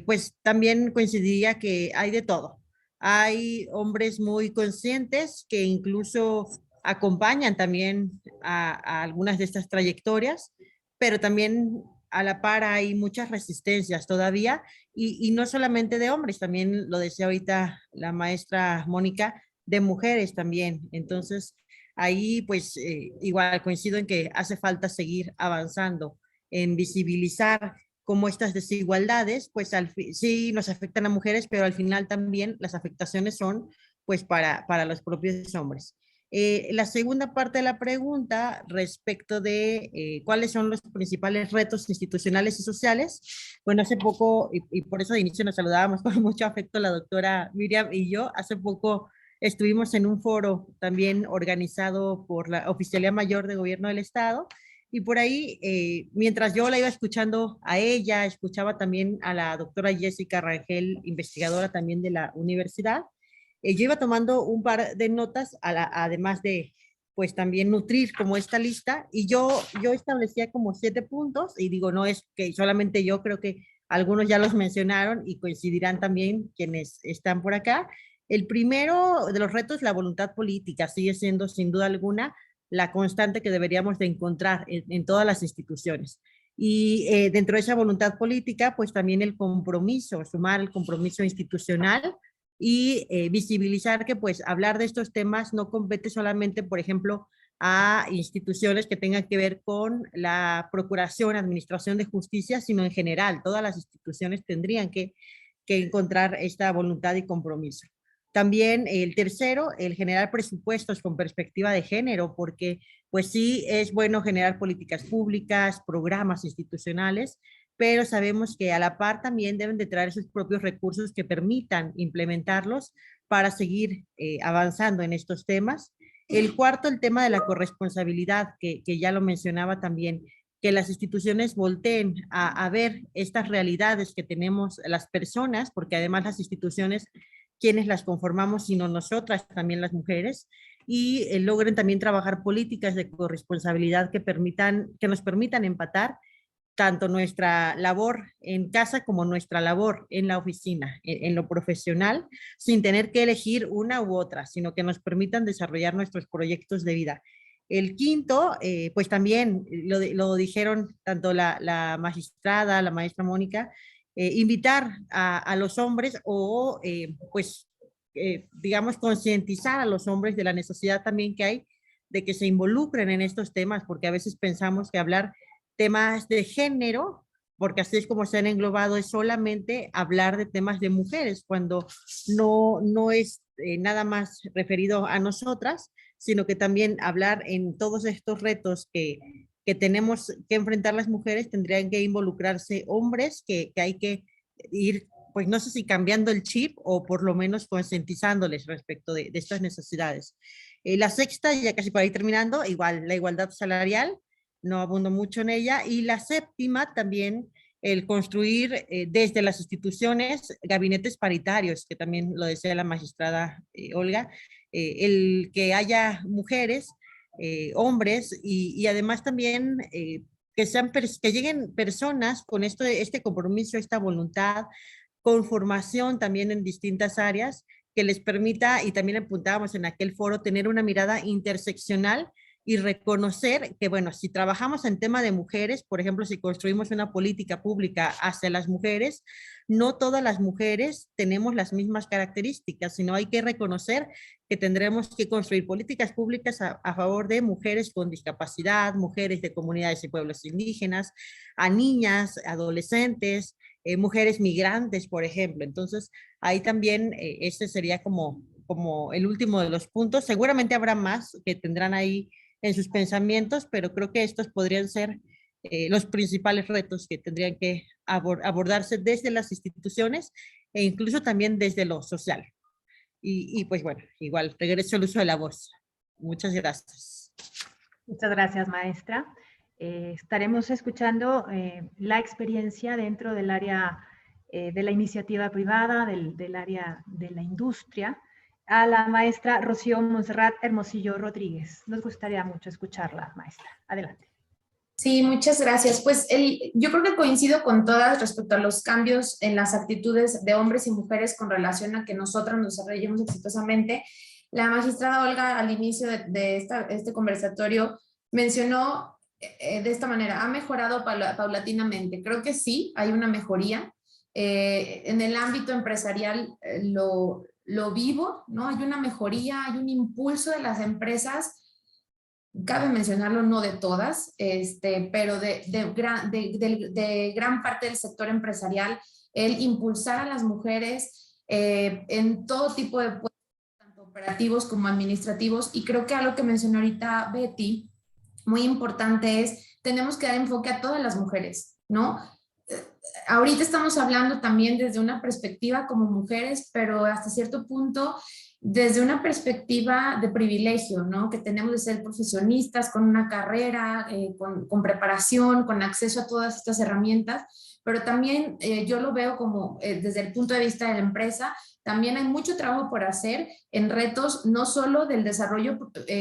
pues también coincidiría que hay de todo. Hay hombres muy conscientes que incluso acompañan también a algunas de estas trayectorias, pero también a la par hay muchas resistencias todavía, y no solamente de hombres, también lo decía ahorita la maestra Mónica, de mujeres también. Entonces, ahí pues igual coincido en que hace falta seguir avanzando en visibilizar cómo estas desigualdades pues sí nos afectan a mujeres, pero al final también las afectaciones son pues para los propios hombres. La segunda parte de la pregunta respecto de cuáles son los principales retos institucionales y sociales. Bueno, hace poco, y por eso de inicio nos saludábamos con mucho afecto la doctora Miriam y yo, hace poco estuvimos en un foro también organizado por la Oficialía Mayor de Gobierno del Estado, y por ahí, mientras yo la iba escuchando a ella, escuchaba también a la doctora Jessica Rangel, investigadora también de la universidad. Yo iba tomando un par de notas, además de, pues también nutrir como esta lista, y yo establecía como 7 puntos, y digo, no es que solamente yo, creo que algunos ya los mencionaron y coincidirán también quienes están por acá. El primero de los retos, la voluntad política, sigue siendo sin duda alguna la constante que deberíamos de encontrar en todas las instituciones. Y dentro de esa voluntad política, pues también el compromiso, sumar el compromiso institucional y visibilizar que pues hablar de estos temas no compete solamente, por ejemplo, a instituciones que tengan que ver con la procuración, administración de justicia, sino en general, todas las instituciones tendrían que encontrar esta voluntad y compromiso. También el tercero, el generar presupuestos con perspectiva de género, porque pues sí es bueno generar políticas públicas, programas institucionales, pero sabemos que a la par también deben de traer sus propios recursos que permitan implementarlos para seguir avanzando en estos temas. El cuarto, el tema de la corresponsabilidad, que ya lo mencionaba también, que las instituciones volteen a ver estas realidades que tenemos las personas, porque además las instituciones, quienes las conformamos, sino nosotras, también las mujeres, y logren también trabajar políticas de corresponsabilidad que nos permitan empatar tanto nuestra labor en casa como nuestra labor en la oficina, en lo profesional, sin tener que elegir una u otra, sino que nos permitan desarrollar nuestros proyectos de vida. El quinto, pues también lo dijeron tanto la magistrada, la maestra Mónica, invitar a los hombres o pues digamos concientizar a los hombres de la necesidad también que hay de que se involucren en estos temas, porque a veces pensamos que hablar temas de género, porque así es como se han englobado, es solamente hablar de temas de mujeres, cuando no es nada más referido a nosotras, sino que también hablar en todos estos retos que tenemos que enfrentar las mujeres, tendrían que involucrarse hombres, que hay que ir, pues no sé si cambiando el chip o por lo menos concientizándoles respecto de estas necesidades. La sexta, ya casi para ir terminando, igual la igualdad salarial, no abundo mucho en ella. Y la séptima también, el construir desde las instituciones gabinetes paritarios, que también lo decía la magistrada Olga, el que haya mujeres, hombres y además también que lleguen personas con este compromiso, esta voluntad, con formación también en distintas áreas, que les permita, y también apuntábamos en aquel foro, tener una mirada interseccional y reconocer que, bueno, si trabajamos en tema de mujeres, por ejemplo, si construimos una política pública hacia las mujeres, no todas las mujeres tenemos las mismas características, sino hay que reconocer que tendremos que construir políticas públicas a favor de mujeres con discapacidad, mujeres de comunidades y pueblos indígenas, a niñas, adolescentes, mujeres migrantes, por ejemplo. Entonces, ahí también este sería como el último de los puntos. Seguramente habrá más que tendrán ahí en sus pensamientos, pero creo que estos podrían ser los principales retos que tendrían que abordarse desde las instituciones e incluso también desde lo social. Y pues bueno, igual regreso al uso de la voz. Muchas gracias. Muchas gracias, maestra. Estaremos escuchando la experiencia dentro del área de la iniciativa privada, del área de la industria, a la maestra Rocío Montserrat Hermosillo Rodríguez. Nos gustaría mucho escucharla, maestra. Adelante. Sí, muchas gracias. Pues yo creo que coincido con todas respecto a los cambios en las actitudes de hombres y mujeres con relación a que nosotras nos desarrollemos exitosamente. La magistrada Olga al inicio de este conversatorio mencionó de esta manera, ha mejorado paulatinamente. Creo que sí, hay una mejoría. En el ámbito empresarial lo vivo, ¿no? Hay una mejoría, hay un impulso de las empresas. Cabe mencionarlo, no de todas, pero de gran parte del sector empresarial, el impulsar a las mujeres en todo tipo de puestos, tanto operativos como administrativos. Y creo que algo que mencionó ahorita Betty, muy importante es, tenemos que dar enfoque a todas las mujeres, ¿no? Ahorita estamos hablando también desde una perspectiva como mujeres, pero hasta cierto punto desde una perspectiva de privilegio, ¿no? Que tenemos de ser profesionistas con una carrera, con preparación, con acceso a todas estas herramientas, pero también yo lo veo como desde el punto de vista de la empresa, también hay mucho trabajo por hacer en retos no solo del desarrollo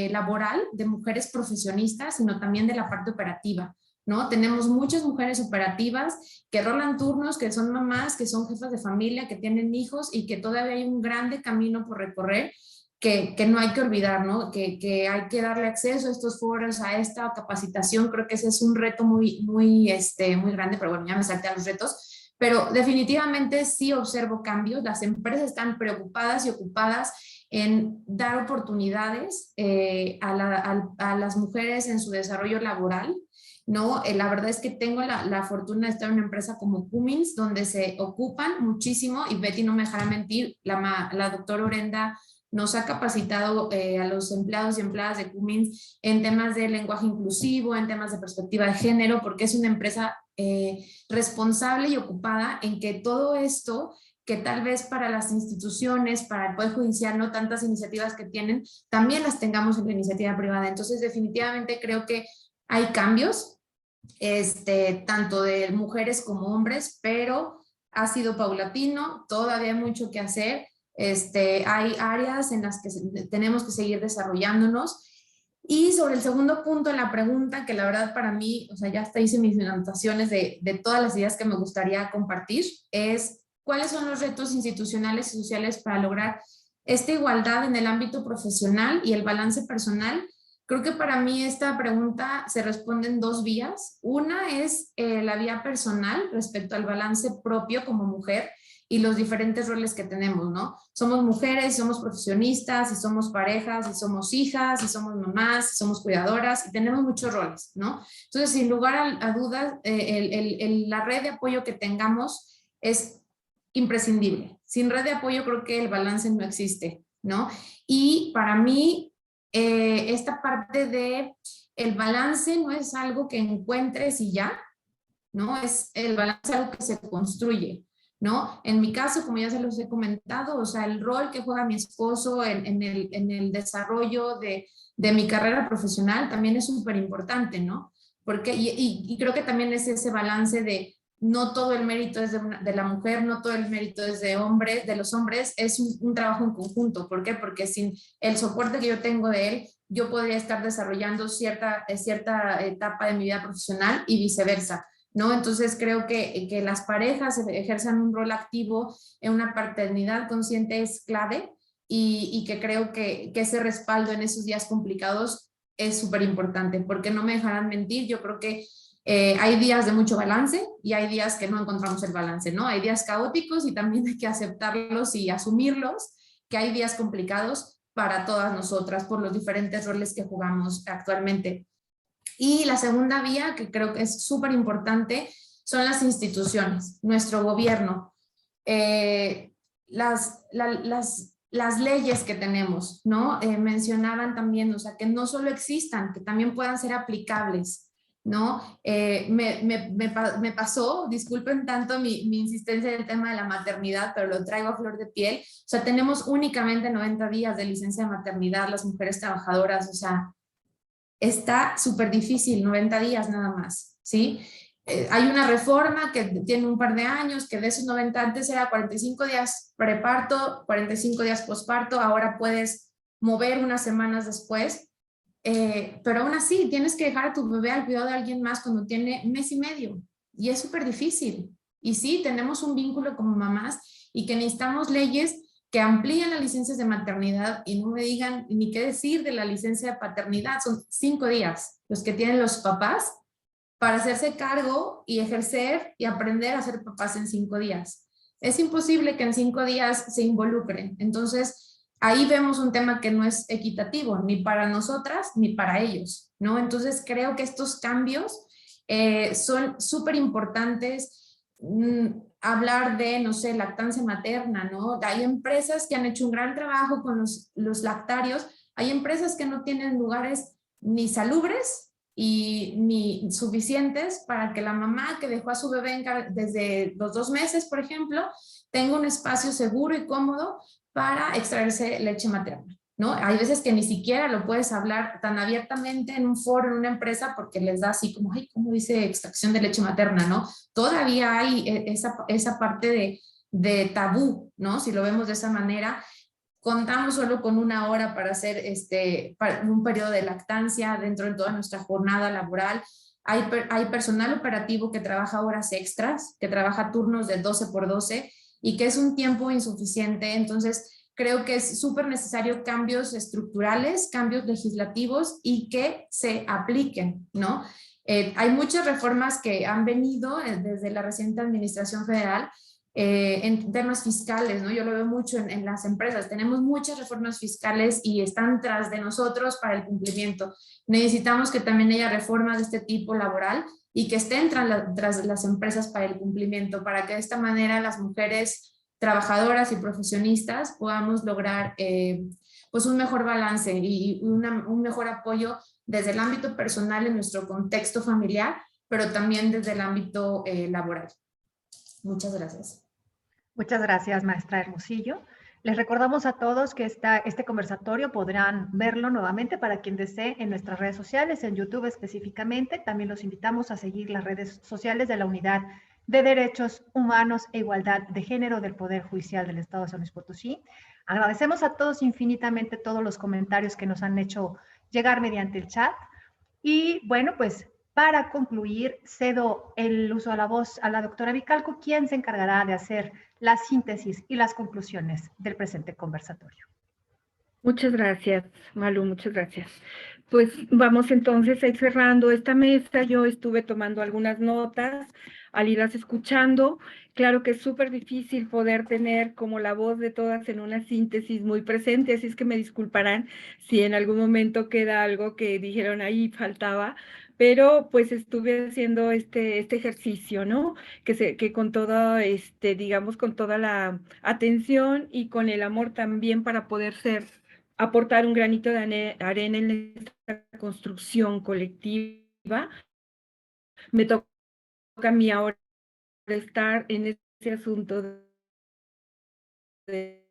laboral de mujeres profesionistas, sino también de la parte operativa, ¿no? Tenemos muchas mujeres operativas que rolan turnos, que son mamás, que son jefas de familia, que tienen hijos y que todavía hay un grande camino por recorrer que no hay que olvidar, ¿no? Que hay que darle acceso a estos foros, a esta capacitación. Creo que ese es un reto muy grande, pero bueno, ya me salté a los retos. Pero definitivamente sí observo cambios. Las empresas están preocupadas y ocupadas en dar oportunidades a las mujeres en su desarrollo laboral, ¿no? La verdad es que tengo la fortuna de estar en una empresa como Cummins, donde se ocupan muchísimo, y Betty no me dejará mentir, la doctora Orenda nos ha capacitado a los empleados y empleadas de Cummins en temas de lenguaje inclusivo, en temas de perspectiva de género, porque es una empresa responsable y ocupada en que todo esto, que tal vez para las instituciones, para el Poder Judicial, no tantas iniciativas que tienen, también las tengamos en la iniciativa privada. Entonces, definitivamente creo que hay cambios, tanto de mujeres como hombres, pero ha sido paulatino, todavía hay mucho que hacer. Hay áreas en las que tenemos que seguir desarrollándonos. Y sobre el segundo punto, la pregunta, que la verdad para mí, o sea, ya hasta hice mis anotaciones de todas las ideas que me gustaría compartir, es cuáles son los retos institucionales y sociales para lograr esta igualdad en el ámbito profesional y el balance personal Creo que para mí esta pregunta se responde en dos vías. Una es la vía personal respecto al balance propio como mujer y los diferentes roles que tenemos, ¿no? Somos mujeres, somos profesionistas, y somos parejas, y somos hijas, y somos mamás, y somos cuidadoras, y tenemos muchos roles, ¿no? Entonces, sin lugar a dudas, la red de apoyo que tengamos es imprescindible. Sin red de apoyo creo que el balance no existe, ¿no? Y para mí, esta parte de el balance no es algo que encuentres y ya, ¿no? Es el balance algo que se construye, ¿no? En mi caso, como ya se los he comentado, o sea, el rol que juega mi esposo en el desarrollo de mi carrera profesional también es súper importante, ¿no? Porque, y creo que también es ese balance de no todo el mérito es de la mujer, no todo el mérito es de los hombres, es un trabajo en conjunto. ¿Por qué? Porque sin el soporte que yo tengo de él, yo podría estar desarrollando cierta etapa de mi vida profesional y viceversa, ¿no? Entonces creo que las parejas ejerzan un rol activo en una paternidad consciente es clave y que creo que ese respaldo en esos días complicados es súper importante, porque no me dejarán mentir, yo creo que hay días de mucho balance y hay días que no encontramos el balance, ¿no? Hay días caóticos y también hay que aceptarlos y asumirlos, que hay días complicados para todas nosotras por los diferentes roles que jugamos actualmente. Y la segunda vía, que creo que es súper importante, son las instituciones, nuestro gobierno, las leyes que tenemos, ¿no? Mencionaban también, o sea, que no solo existan, que también puedan ser aplicables, ¿no? Me pasó, disculpen tanto mi insistencia en el tema de la maternidad, pero lo traigo a flor de piel. O sea, tenemos únicamente 90 días de licencia de maternidad las mujeres trabajadoras, o sea, está súper difícil, 90 días nada más, ¿sí? Hay una reforma que tiene un par de años, que de esos 90 antes era 45 días preparto, 45 días posparto, ahora puedes mover unas semanas después. Pero aún así tienes que dejar a tu bebé al cuidado de alguien más cuando tiene mes y medio y es súper difícil. Y sí, tenemos un vínculo como mamás y que necesitamos leyes que amplíen las licencias de maternidad y no me digan ni qué decir de la licencia de paternidad. Son 5 días los que tienen los papás para hacerse cargo y ejercer y aprender a ser papás en 5 días. Es imposible que en 5 días se involucren. Entonces, ahí vemos un tema que no es equitativo, ni para nosotras, ni para ellos, ¿no? Entonces, creo que estos cambios son súper importantes. Hablar de, no sé, lactancia materna, ¿no? Hay empresas que han hecho un gran trabajo con los lactarios, hay empresas que no tienen lugares ni salubres y ni suficientes para que la mamá que dejó a su bebé desde los 2 meses, por ejemplo, tenga un espacio seguro y cómodo para extraerse leche materna, ¿no? Hay veces que ni siquiera lo puedes hablar tan abiertamente en un foro, en una empresa, porque les da así como, ay, ¿cómo dice extracción de leche materna, no? Todavía hay esa parte de tabú, ¿no? Si lo vemos de esa manera. Contamos solo con 1 hora para hacer para un periodo de lactancia dentro de toda nuestra jornada laboral. Hay personal operativo que trabaja horas extras, que trabaja turnos de 12 por 12 y que es un tiempo insuficiente. Entonces, creo que es súper necesario cambios estructurales, cambios legislativos y que se apliquen, ¿no? Hay muchas reformas que han venido desde la reciente administración federal en temas fiscales, ¿no? Yo lo veo mucho en las empresas. Tenemos muchas reformas fiscales y están tras de nosotros para el cumplimiento. Necesitamos que también haya reformas de este tipo laboral y que estén tras las empresas para el cumplimiento, para que de esta manera las mujeres trabajadoras y profesionistas podamos lograr pues un mejor balance y un mejor apoyo desde el ámbito personal en nuestro contexto familiar, pero también desde el ámbito laboral. Muchas gracias. Muchas gracias, maestra Hermosillo. Les recordamos a todos que este conversatorio podrán verlo nuevamente para quien desee en nuestras redes sociales, en YouTube específicamente. También los invitamos a seguir las redes sociales de la Unidad de Derechos Humanos e Igualdad de Género del Poder Judicial del Estado de San Luis Potosí. Agradecemos a todos infinitamente todos los comentarios que nos han hecho llegar mediante el chat. Y bueno, pues para concluir, cedo el uso de la voz a la doctora Vicalco, quien se encargará de hacer la síntesis y las conclusiones del presente conversatorio. Muchas gracias, Malu, muchas gracias. Pues vamos entonces a ir cerrando esta mesa. Yo estuve tomando algunas notas al irlas escuchando. Claro que es súper difícil poder tener como la voz de todas en una síntesis muy presente, así es que me disculparán si en algún momento queda algo que dijeron ahí faltaba, pero pues estuve haciendo este ejercicio, ¿no? Que con todo, digamos, con toda la atención y con el amor también para poder aportar un granito de arena en esta construcción colectiva. Me toca a mí ahora estar en ese asunto de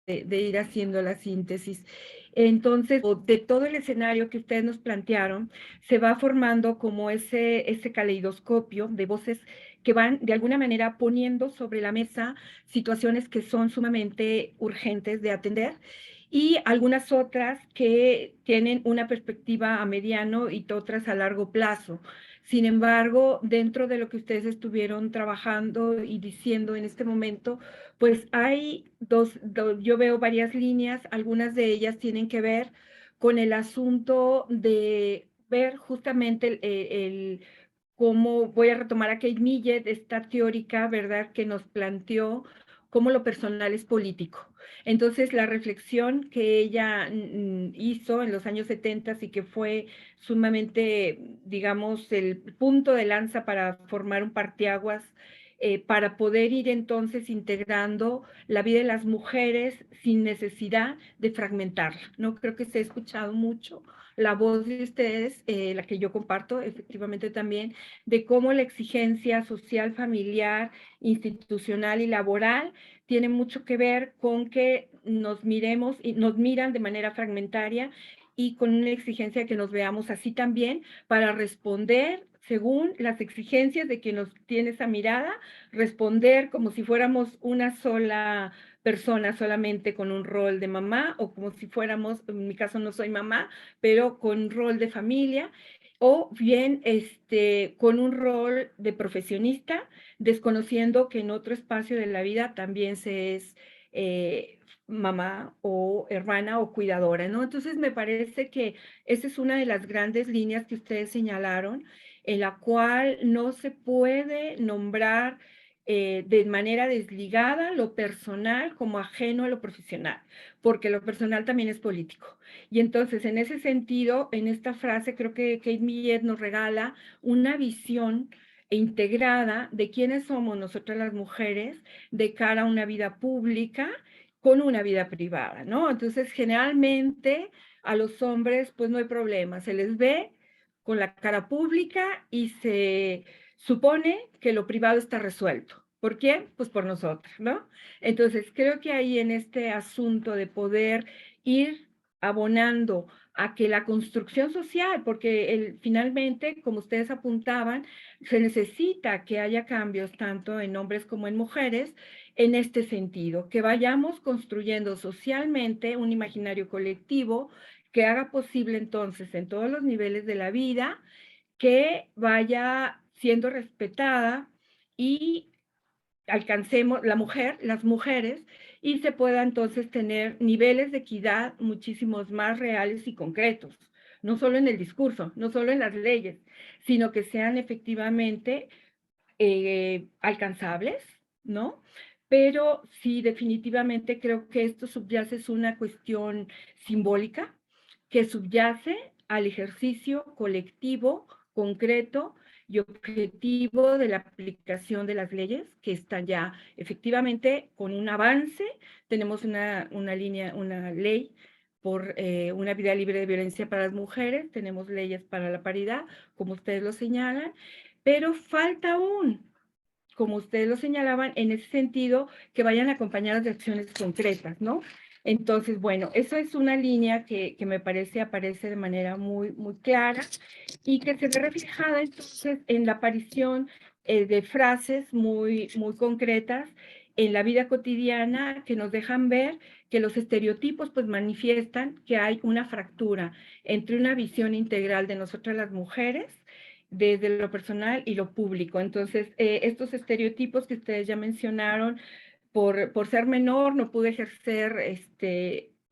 ir haciendo la síntesis. Entonces, de todo el escenario que ustedes nos plantearon, se va formando como ese caleidoscopio de voces que van de alguna manera poniendo sobre la mesa situaciones que son sumamente urgentes de atender y algunas otras que tienen una perspectiva a mediano y otras a largo plazo. Sin embargo, dentro de lo que ustedes estuvieron trabajando y diciendo en este momento, pues hay yo veo varias líneas, algunas de ellas tienen que ver con el asunto de ver justamente cómo voy a retomar a Kate Millett, esta teórica, ¿verdad?, que nos planteó cómo lo personal es político. Entonces, la reflexión que ella hizo en los años 70 y que fue sumamente, digamos, el punto de lanza para formar un parteaguas, para poder ir entonces integrando la vida de las mujeres sin necesidad de fragmentarla, ¿no? Creo que se ha escuchado mucho la voz de ustedes, la que yo comparto efectivamente también, de cómo la exigencia social, familiar, institucional y laboral tiene mucho que ver con que nos miremos y nos miran de manera fragmentaria y con una exigencia que nos veamos así también para responder según las exigencias de quien nos tiene esa mirada, responder como si fuéramos una sola persona solamente con un rol de mamá o como si fuéramos, en mi caso no soy mamá, pero con rol de familia o bien con un rol de profesionista, desconociendo que en otro espacio de la vida también se es mamá o hermana o cuidadora, ¿no? Entonces me parece que esa es una de las grandes líneas que ustedes señalaron, en la cual no se puede nombrar de manera desligada lo personal como ajeno a lo profesional, porque lo personal también es político. Y entonces, en ese sentido, en esta frase, creo que Kate Millett nos regala una visión integrada de quiénes somos nosotras las mujeres de cara a una vida pública con una vida privada, ¿no? Entonces, generalmente a los hombres, pues no hay problema, se les ve con la cara pública y se supone que lo privado está resuelto. ¿Por quién? Pues por nosotros, ¿no? Entonces, creo que ahí en este asunto de poder ir abonando a que la construcción social, porque finalmente, como ustedes apuntaban, se necesita que haya cambios tanto en hombres como en mujeres en este sentido, que vayamos construyendo socialmente un imaginario colectivo que haga posible entonces en todos los niveles de la vida que vaya siendo respetada y alcancemos las mujeres, y se pueda entonces tener niveles de equidad muchísimos más reales y concretos, no solo en el discurso, no solo en las leyes, sino que sean efectivamente alcanzables, ¿no? Pero sí, definitivamente creo que esto subyace es una cuestión simbólica que subyace al ejercicio colectivo, concreto y objetivo de la aplicación de las leyes que están ya efectivamente con un avance. Tenemos una ley por una vida libre de violencia para las mujeres, tenemos leyes para la paridad, como ustedes lo señalan, pero falta aún, como ustedes lo señalaban, en ese sentido, que vayan acompañadas de acciones concretas, ¿no? Entonces, bueno, eso es una línea que me parece aparece de manera muy, muy clara y que se ve reflejada entonces en la aparición de frases muy, muy concretas en la vida cotidiana que nos dejan ver que los estereotipos pues manifiestan que hay una fractura entre una visión integral de nosotras las mujeres desde lo personal y lo público. Entonces, estos estereotipos que ustedes ya mencionaron, por ser menor no pude ejercer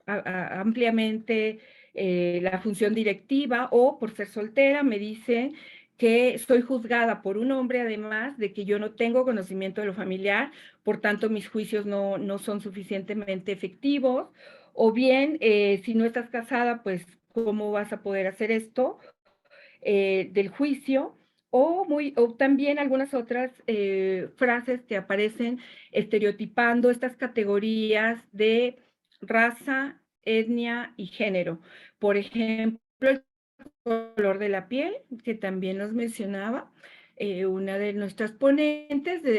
ampliamente la función directiva, o por ser soltera me dicen que soy juzgada por un hombre, además de que yo no tengo conocimiento de lo familiar, por tanto mis juicios no son suficientemente efectivos, o bien si no estás casada, pues ¿cómo vas a poder hacer esto del juicio? O también algunas otras frases que aparecen estereotipando estas categorías de raza, etnia y género. Por ejemplo, el color de la piel, que también nos mencionaba una de nuestras ponentes, de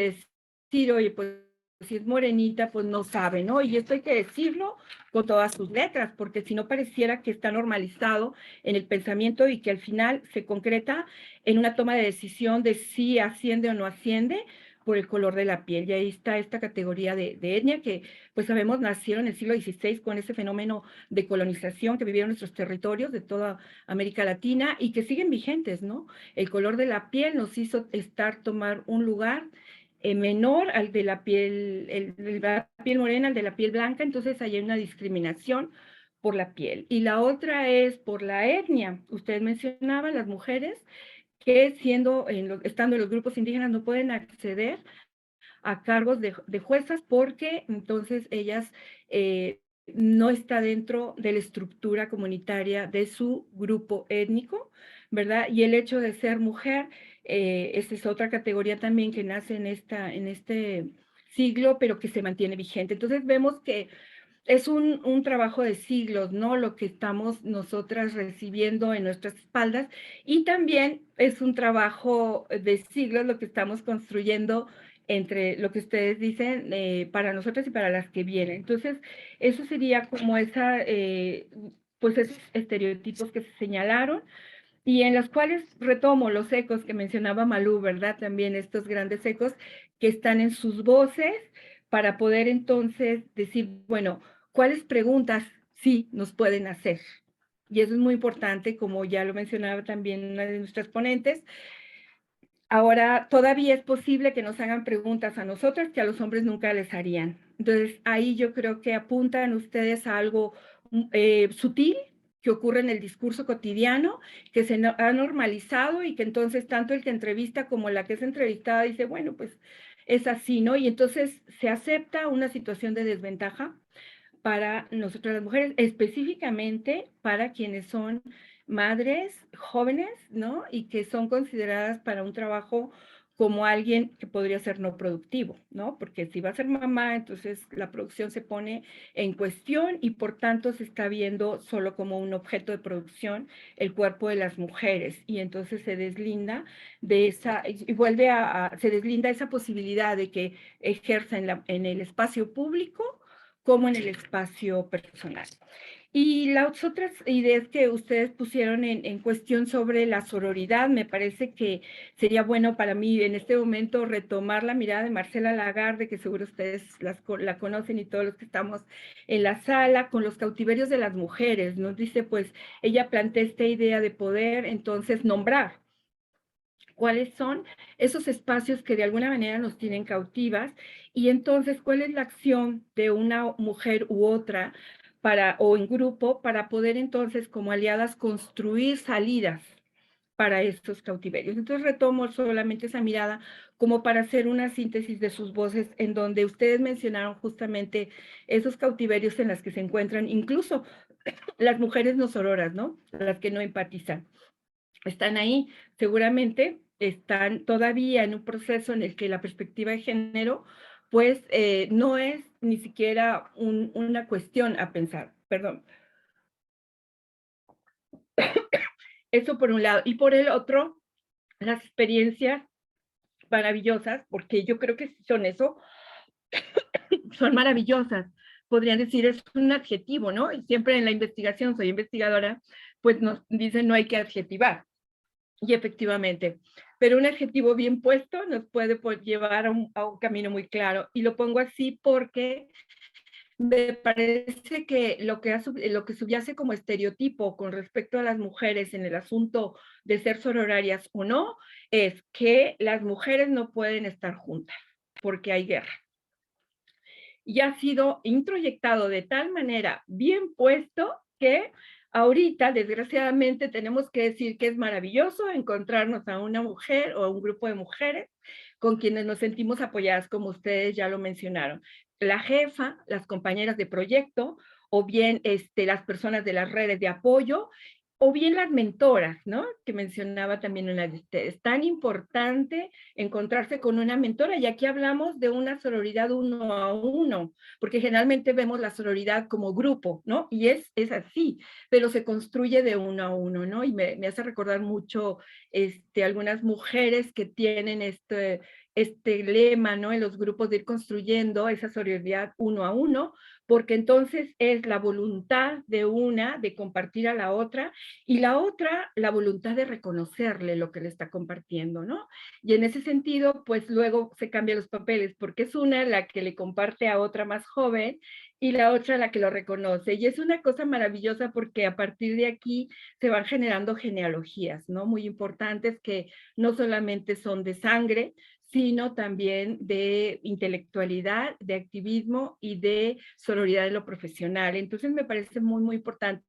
decir, oye, pues si es morenita, pues no sabe, ¿no? Y esto hay que decirlo con todas sus letras, porque si no pareciera que está normalizado en el pensamiento y que al final se concreta en una toma de decisión de si asciende o no asciende por el color de la piel. Y ahí está esta categoría de etnia que, pues sabemos, nacieron en el siglo XVI con ese fenómeno de colonización que vivieron nuestros territorios de toda América Latina y que siguen vigentes, ¿no? El color de la piel nos hizo tomar un lugar menor al de la piel, la piel morena, al de la piel blanca, entonces hay una discriminación por la piel. Y la otra es por la etnia. Ustedes mencionaban las mujeres que estando en los grupos indígenas no pueden acceder a cargos de juezas porque entonces ellas no está dentro de la estructura comunitaria de su grupo étnico, ¿verdad? Y el hecho de ser mujer, esa es otra categoría también que nace en este siglo, pero que se mantiene vigente. Entonces vemos que es un trabajo de siglos, ¿no? Lo que estamos nosotras recibiendo en nuestras espaldas, y también es un trabajo de siglos lo que estamos construyendo entre lo que ustedes dicen para nosotras y para las que vienen. Entonces, eso sería como pues esos estereotipos que se señalaron y en los cuales retomo los ecos que mencionaba Malú, ¿verdad? También estos grandes ecos que están en sus voces para poder entonces decir, bueno, ¿cuáles preguntas sí nos pueden hacer? Y eso es muy importante, como ya lo mencionaba también una de nuestras ponentes. Ahora, todavía es posible que nos hagan preguntas a nosotros que a los hombres nunca les harían. Entonces, ahí yo creo que apuntan ustedes a algo sutil que ocurre en el discurso cotidiano, que se ha normalizado y que entonces tanto el que entrevista como la que es entrevistada dice, bueno, pues es así, ¿no? Y entonces se acepta una situación de desventaja para nosotras las mujeres, específicamente para quienes son madres jóvenes, ¿no? Y que son consideradas para un trabajo como alguien que podría ser no productivo, ¿no? Porque si va a ser mamá, entonces la producción se pone en cuestión y por tanto se está viendo solo como un objeto de producción el cuerpo de las mujeres y entonces se deslinda de esa, y se deslinda esa posibilidad de que ejerza en el espacio público como en el espacio personal. Y las otras ideas que ustedes pusieron en cuestión sobre la sororidad, me parece que sería bueno para mí en este momento retomar la mirada de Marcela Lagarde, que seguro ustedes la conocen y todos los que estamos en la sala, con los cautiverios de las mujeres. Nos dice, pues, ella plantea esta idea de poder, entonces, nombrar cuáles son esos espacios que de alguna manera nos tienen cautivas y entonces cuál es la acción de una mujer u otra o en grupo para poder entonces como aliadas construir salidas para estos cautiverios. Entonces retomo solamente esa mirada como para hacer una síntesis de sus voces en donde ustedes mencionaron justamente esos cautiverios en las que se encuentran incluso las mujeres no sororas, ¿no? Las que no empatizan. Están ahí, seguramente están todavía en un proceso en el que la perspectiva de género, pues no es ni siquiera una cuestión a pensar, perdón. Eso por un lado. Y por el otro, las experiencias maravillosas, porque yo creo que son eso, son maravillosas. Podrían decir, es un adjetivo, ¿no? Y siempre en la investigación, soy investigadora, pues nos dicen no hay que adjetivar. Y efectivamente, pero un adjetivo bien puesto nos puede llevar a un camino muy claro. Y lo pongo así porque me parece que lo que subyace como estereotipo con respecto a las mujeres en el asunto de ser sororarias o no, es que las mujeres no pueden estar juntas porque hay guerra. y ha sido introyectado de tal manera bien puesto que ahorita, desgraciadamente, tenemos que decir que es maravilloso encontrarnos a una mujer o a un grupo de mujeres con quienes nos sentimos apoyadas, como ustedes ya lo mencionaron. La jefa, las compañeras de proyecto, o bien las personas de las redes de apoyo, o bien las mentoras, ¿no? Que mencionaba también una de ustedes. Tan importante encontrarse con una mentora, y aquí hablamos de una sororidad 1 a 1, porque generalmente vemos la sororidad como grupo, ¿no? Y es así, pero se construye de 1 a 1, ¿no? Y me hace recordar mucho algunas mujeres que tienen este lema, ¿no? En los grupos de ir construyendo esa sororidad 1 a 1, porque entonces es la voluntad de una de compartir a la otra, y la otra, la voluntad de reconocerle lo que le está compartiendo, ¿no? Y en ese sentido, pues luego se cambian los papeles, porque es una la que le comparte a otra más joven y la otra la que lo reconoce. Y es una cosa maravillosa porque a partir de aquí se van generando genealogías, ¿no? Muy importantes que no solamente son de sangre, sino también de intelectualidad, de activismo y de sororidad en lo profesional. Entonces me parece muy, muy importante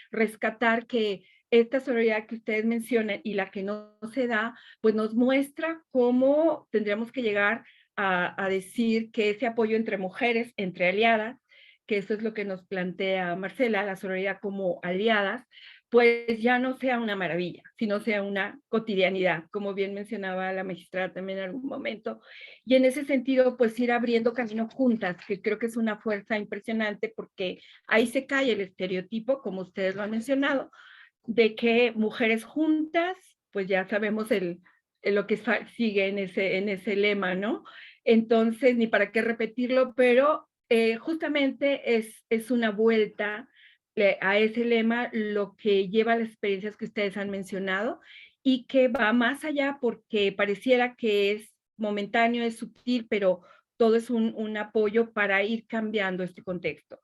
rescatar que esta sororidad que ustedes mencionan y la que no se da, pues nos muestra cómo tendríamos que llegar a decir que ese apoyo entre mujeres, entre aliadas, que eso es lo que nos plantea Marcela, la sororidad como aliadas, pues ya no sea una maravilla, sino sea una cotidianidad, como bien mencionaba la magistrada también en algún momento. Y en ese sentido, pues ir abriendo camino juntas, que creo que es una fuerza impresionante, porque ahí se cae el estereotipo, como ustedes lo han mencionado, de que mujeres juntas, pues ya sabemos lo que sigue en ese lema, ¿no? Entonces, ni para qué repetirlo, pero justamente es una vuelta a ese lema lo que lleva a las experiencias que ustedes han mencionado y que va más allá porque pareciera que es momentáneo, es sutil, pero todo es un apoyo para ir cambiando este contexto.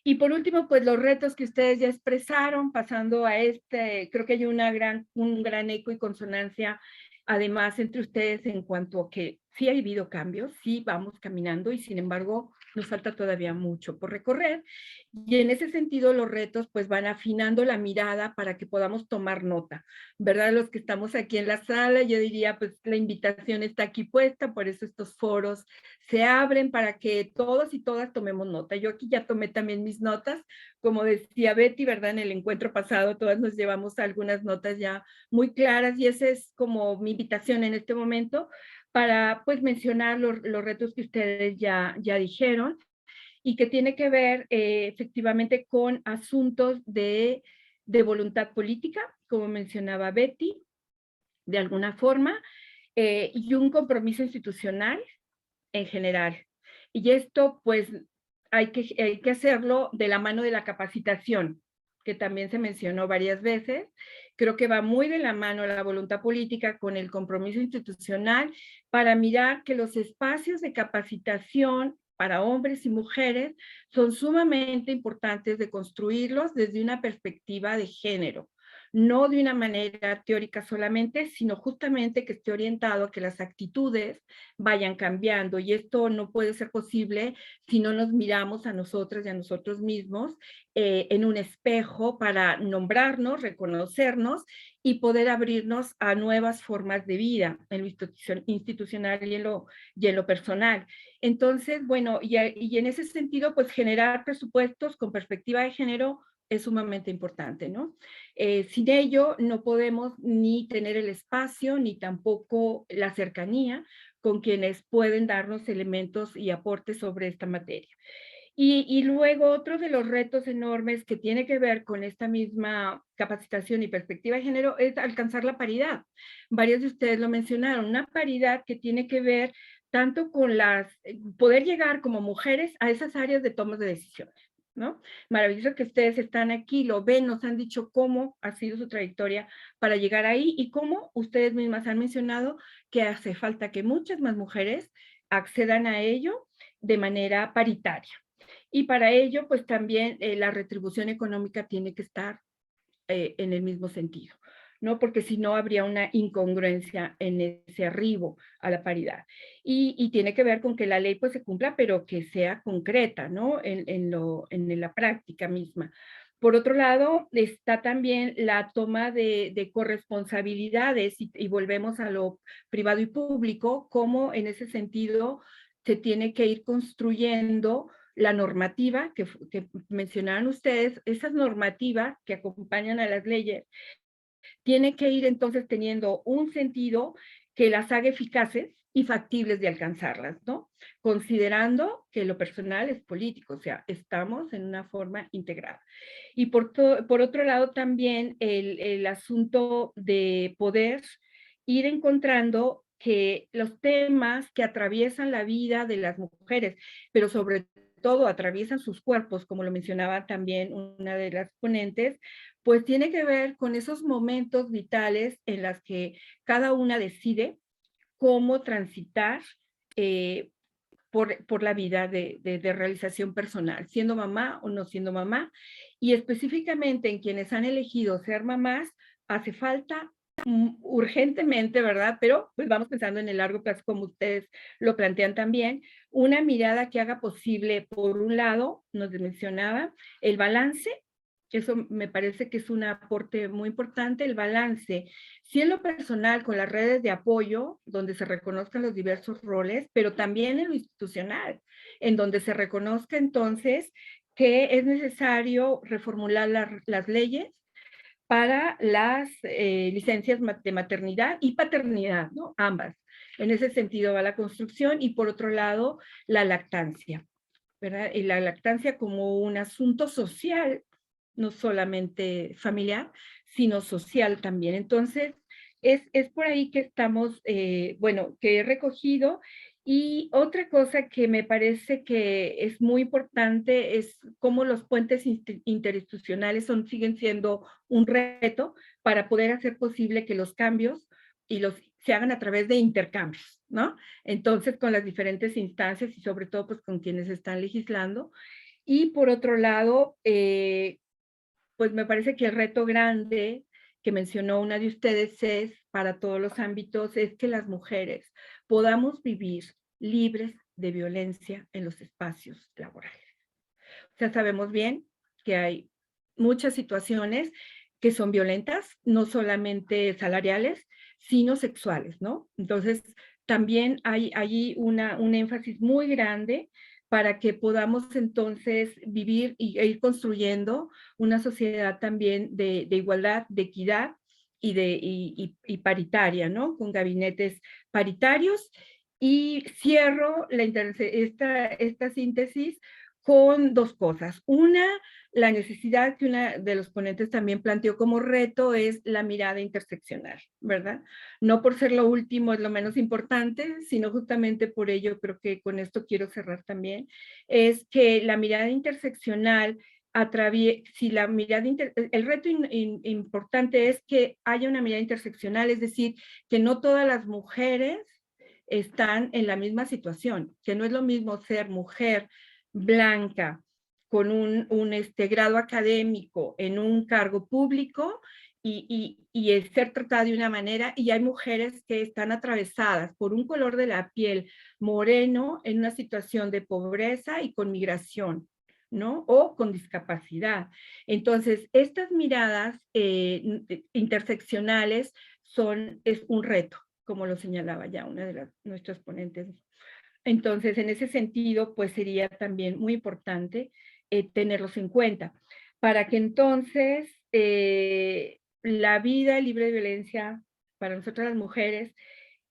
Y por último, pues los retos que ustedes ya expresaron, pasando a creo que hay un gran eco y consonancia además entre ustedes en cuanto a que sí ha habido cambios, sí vamos caminando y sin embargo nos falta todavía mucho por recorrer. Y en ese sentido los retos pues van afinando la mirada para que podamos tomar nota, ¿verdad? Los que estamos aquí en la sala, yo diría pues la invitación está aquí puesta, por eso estos foros se abren para que todos y todas tomemos nota. Yo aquí ya tomé también mis notas, como decía Betty, ¿verdad? En el encuentro pasado todas nos llevamos algunas notas ya muy claras y esa es como mi invitación en este momento para pues mencionar los retos que ustedes ya dijeron y que tiene que ver efectivamente con asuntos de voluntad política, como mencionaba Betty, de alguna forma, y un compromiso institucional en general. Y esto pues hay que hacerlo de la mano de la capacitación, que también se mencionó varias veces. Creo que va muy de la mano la voluntad política con el compromiso institucional para mirar que los espacios de capacitación para hombres y mujeres son sumamente importantes de construirlos desde una perspectiva de género, no de una manera teórica solamente, sino justamente que esté orientado a que las actitudes vayan cambiando. Y esto no puede ser posible si no nos miramos a nosotras y a nosotros mismos en un espejo para nombrarnos, reconocernos y poder abrirnos a nuevas formas de vida en lo institucional y en lo personal. Entonces, bueno, y en ese sentido, pues generar presupuestos con perspectiva de género es sumamente importante, ¿no? Sin ello no podemos ni tener el espacio ni tampoco la cercanía con quienes pueden darnos elementos y aportes sobre esta materia. Y luego otro de los retos enormes que tiene que ver con esta misma capacitación y perspectiva de género es alcanzar la paridad. Varios de ustedes lo mencionaron, una paridad que tiene que ver tanto con poder llegar como mujeres a esas áreas de tomas de decisiones, ¿no? Maravilloso que ustedes están aquí, lo ven, nos han dicho cómo ha sido su trayectoria para llegar ahí y cómo ustedes mismas han mencionado que hace falta que muchas más mujeres accedan a ello de manera paritaria. Y para ello, pues también la retribución económica tiene que estar en el mismo sentido. ¿no? Porque si no habría una incongruencia en ese arribo a la paridad. Y tiene que ver con que la ley pues se cumpla, pero que sea concreta, ¿no? En la práctica misma. Por otro lado, está también la toma de corresponsabilidades y volvemos a lo privado y público, cómo en ese sentido se tiene que ir construyendo la normativa que mencionaban ustedes, esas normativas que acompañan a las leyes, tiene que ir entonces teniendo un sentido que las haga eficaces y factibles de alcanzarlas, ¿no? Considerando que lo personal es político, o sea, estamos en una forma integrada. Y por otro lado también el asunto de poder ir encontrando que los temas que atraviesan la vida de las mujeres, pero sobre todo atraviesan sus cuerpos, como lo mencionaba también una de las ponentes, pues tiene que ver con esos momentos vitales en los que cada una decide cómo transitar por la vida de realización personal, siendo mamá o no siendo mamá. Y específicamente en quienes han elegido ser mamás, hace falta urgentemente, ¿verdad? Pero pues vamos pensando en el largo plazo, como ustedes lo plantean también, una mirada que haga posible, por un lado, nos mencionaba, el balance, eso me parece que es un aporte muy importante, el balance, sí en lo personal, con las redes de apoyo, donde se reconozcan los diversos roles, pero también en lo institucional, en donde se reconozca entonces que es necesario reformular las leyes para las licencias de maternidad y paternidad, ¿no? Ambas. En ese sentido va la construcción y por otro lado la lactancia, ¿verdad? Y la lactancia como un asunto social, no solamente familiar, sino social también. Entonces, es por ahí que estamos, bueno, que he recogido. Y otra cosa que me parece que es muy importante es cómo los puentes interinstitucionales siguen siendo un reto para poder hacer posible que los cambios se hagan a través de intercambios, ¿no? Entonces, con las diferentes instancias y sobre todo pues con quienes están legislando. Y por otro lado, pues me parece que el reto grande que mencionó una de ustedes es, para todos los ámbitos, es que las mujeres podamos vivir libres de violencia en los espacios laborales. O sea, sabemos bien que hay muchas situaciones que son violentas, no solamente salariales, sino sexuales, ¿no? Entonces, también hay allí un énfasis muy grande para que podamos entonces vivir e ir construyendo una sociedad también de igualdad, de equidad y paritaria, ¿no? Con gabinetes paritarios. Y cierro esta síntesis con dos cosas. Una, la necesidad que una de los ponentes también planteó como reto es la mirada interseccional, ¿verdad? No por ser lo último es lo menos importante, sino justamente por ello, creo que con esto quiero cerrar también, es que la mirada interseccional si la mirada el reto importante es que haya una mirada interseccional, es decir, que no todas las mujeres están en la misma situación, que no es lo mismo ser mujer blanca con un grado académico en un cargo público y ser tratada de una manera, y hay mujeres que están atravesadas por un color de la piel moreno en una situación de pobreza y con migración, ¿no? O con discapacidad. Entonces, estas miradas interseccionales es un reto, como lo señalaba ya una de nuestras ponentes. Entonces, en ese sentido, pues sería también muy importante tenerlos en cuenta, para que entonces la vida libre de violencia para nosotras las mujeres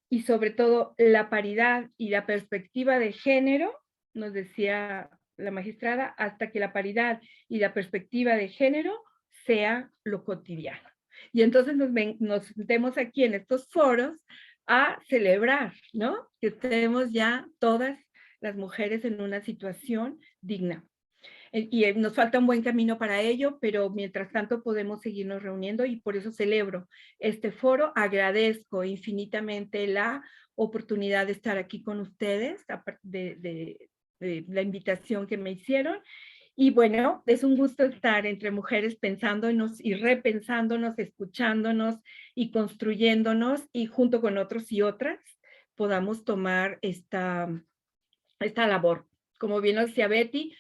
y sobre todo la paridad y la perspectiva de género, nos decía la magistrada, hasta que la paridad y la perspectiva de género sea lo cotidiano. Y entonces nos sentemos aquí en estos foros a celebrar, ¿no? Que estemos ya todas las mujeres en una situación digna. Y nos falta un buen camino para ello, pero mientras tanto podemos seguirnos reuniendo y por eso celebro este foro. Agradezco infinitamente la oportunidad de estar aquí con ustedes, de la invitación que me hicieron. Y bueno, es un gusto estar entre mujeres pensándonos y repensándonos, escuchándonos y construyéndonos, y junto con otros y otras podamos tomar esta labor. Como bien lo decía Betty,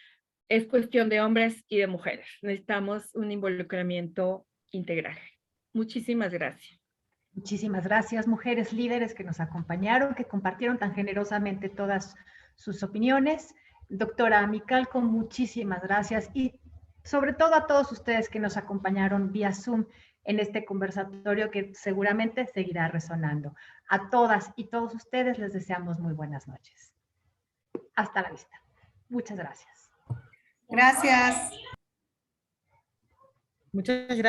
es cuestión de hombres y de mujeres. Necesitamos un involucramiento integral. Muchísimas gracias. Muchísimas gracias, mujeres líderes que nos acompañaron, que compartieron tan generosamente todas sus opiniones. Doctora Micalco, muchísimas gracias, y sobre todo a todos ustedes que nos acompañaron vía Zoom en este conversatorio que seguramente seguirá resonando. A todas y todos ustedes les deseamos muy buenas noches. Hasta la vista. Muchas gracias. Gracias. Muchas gracias.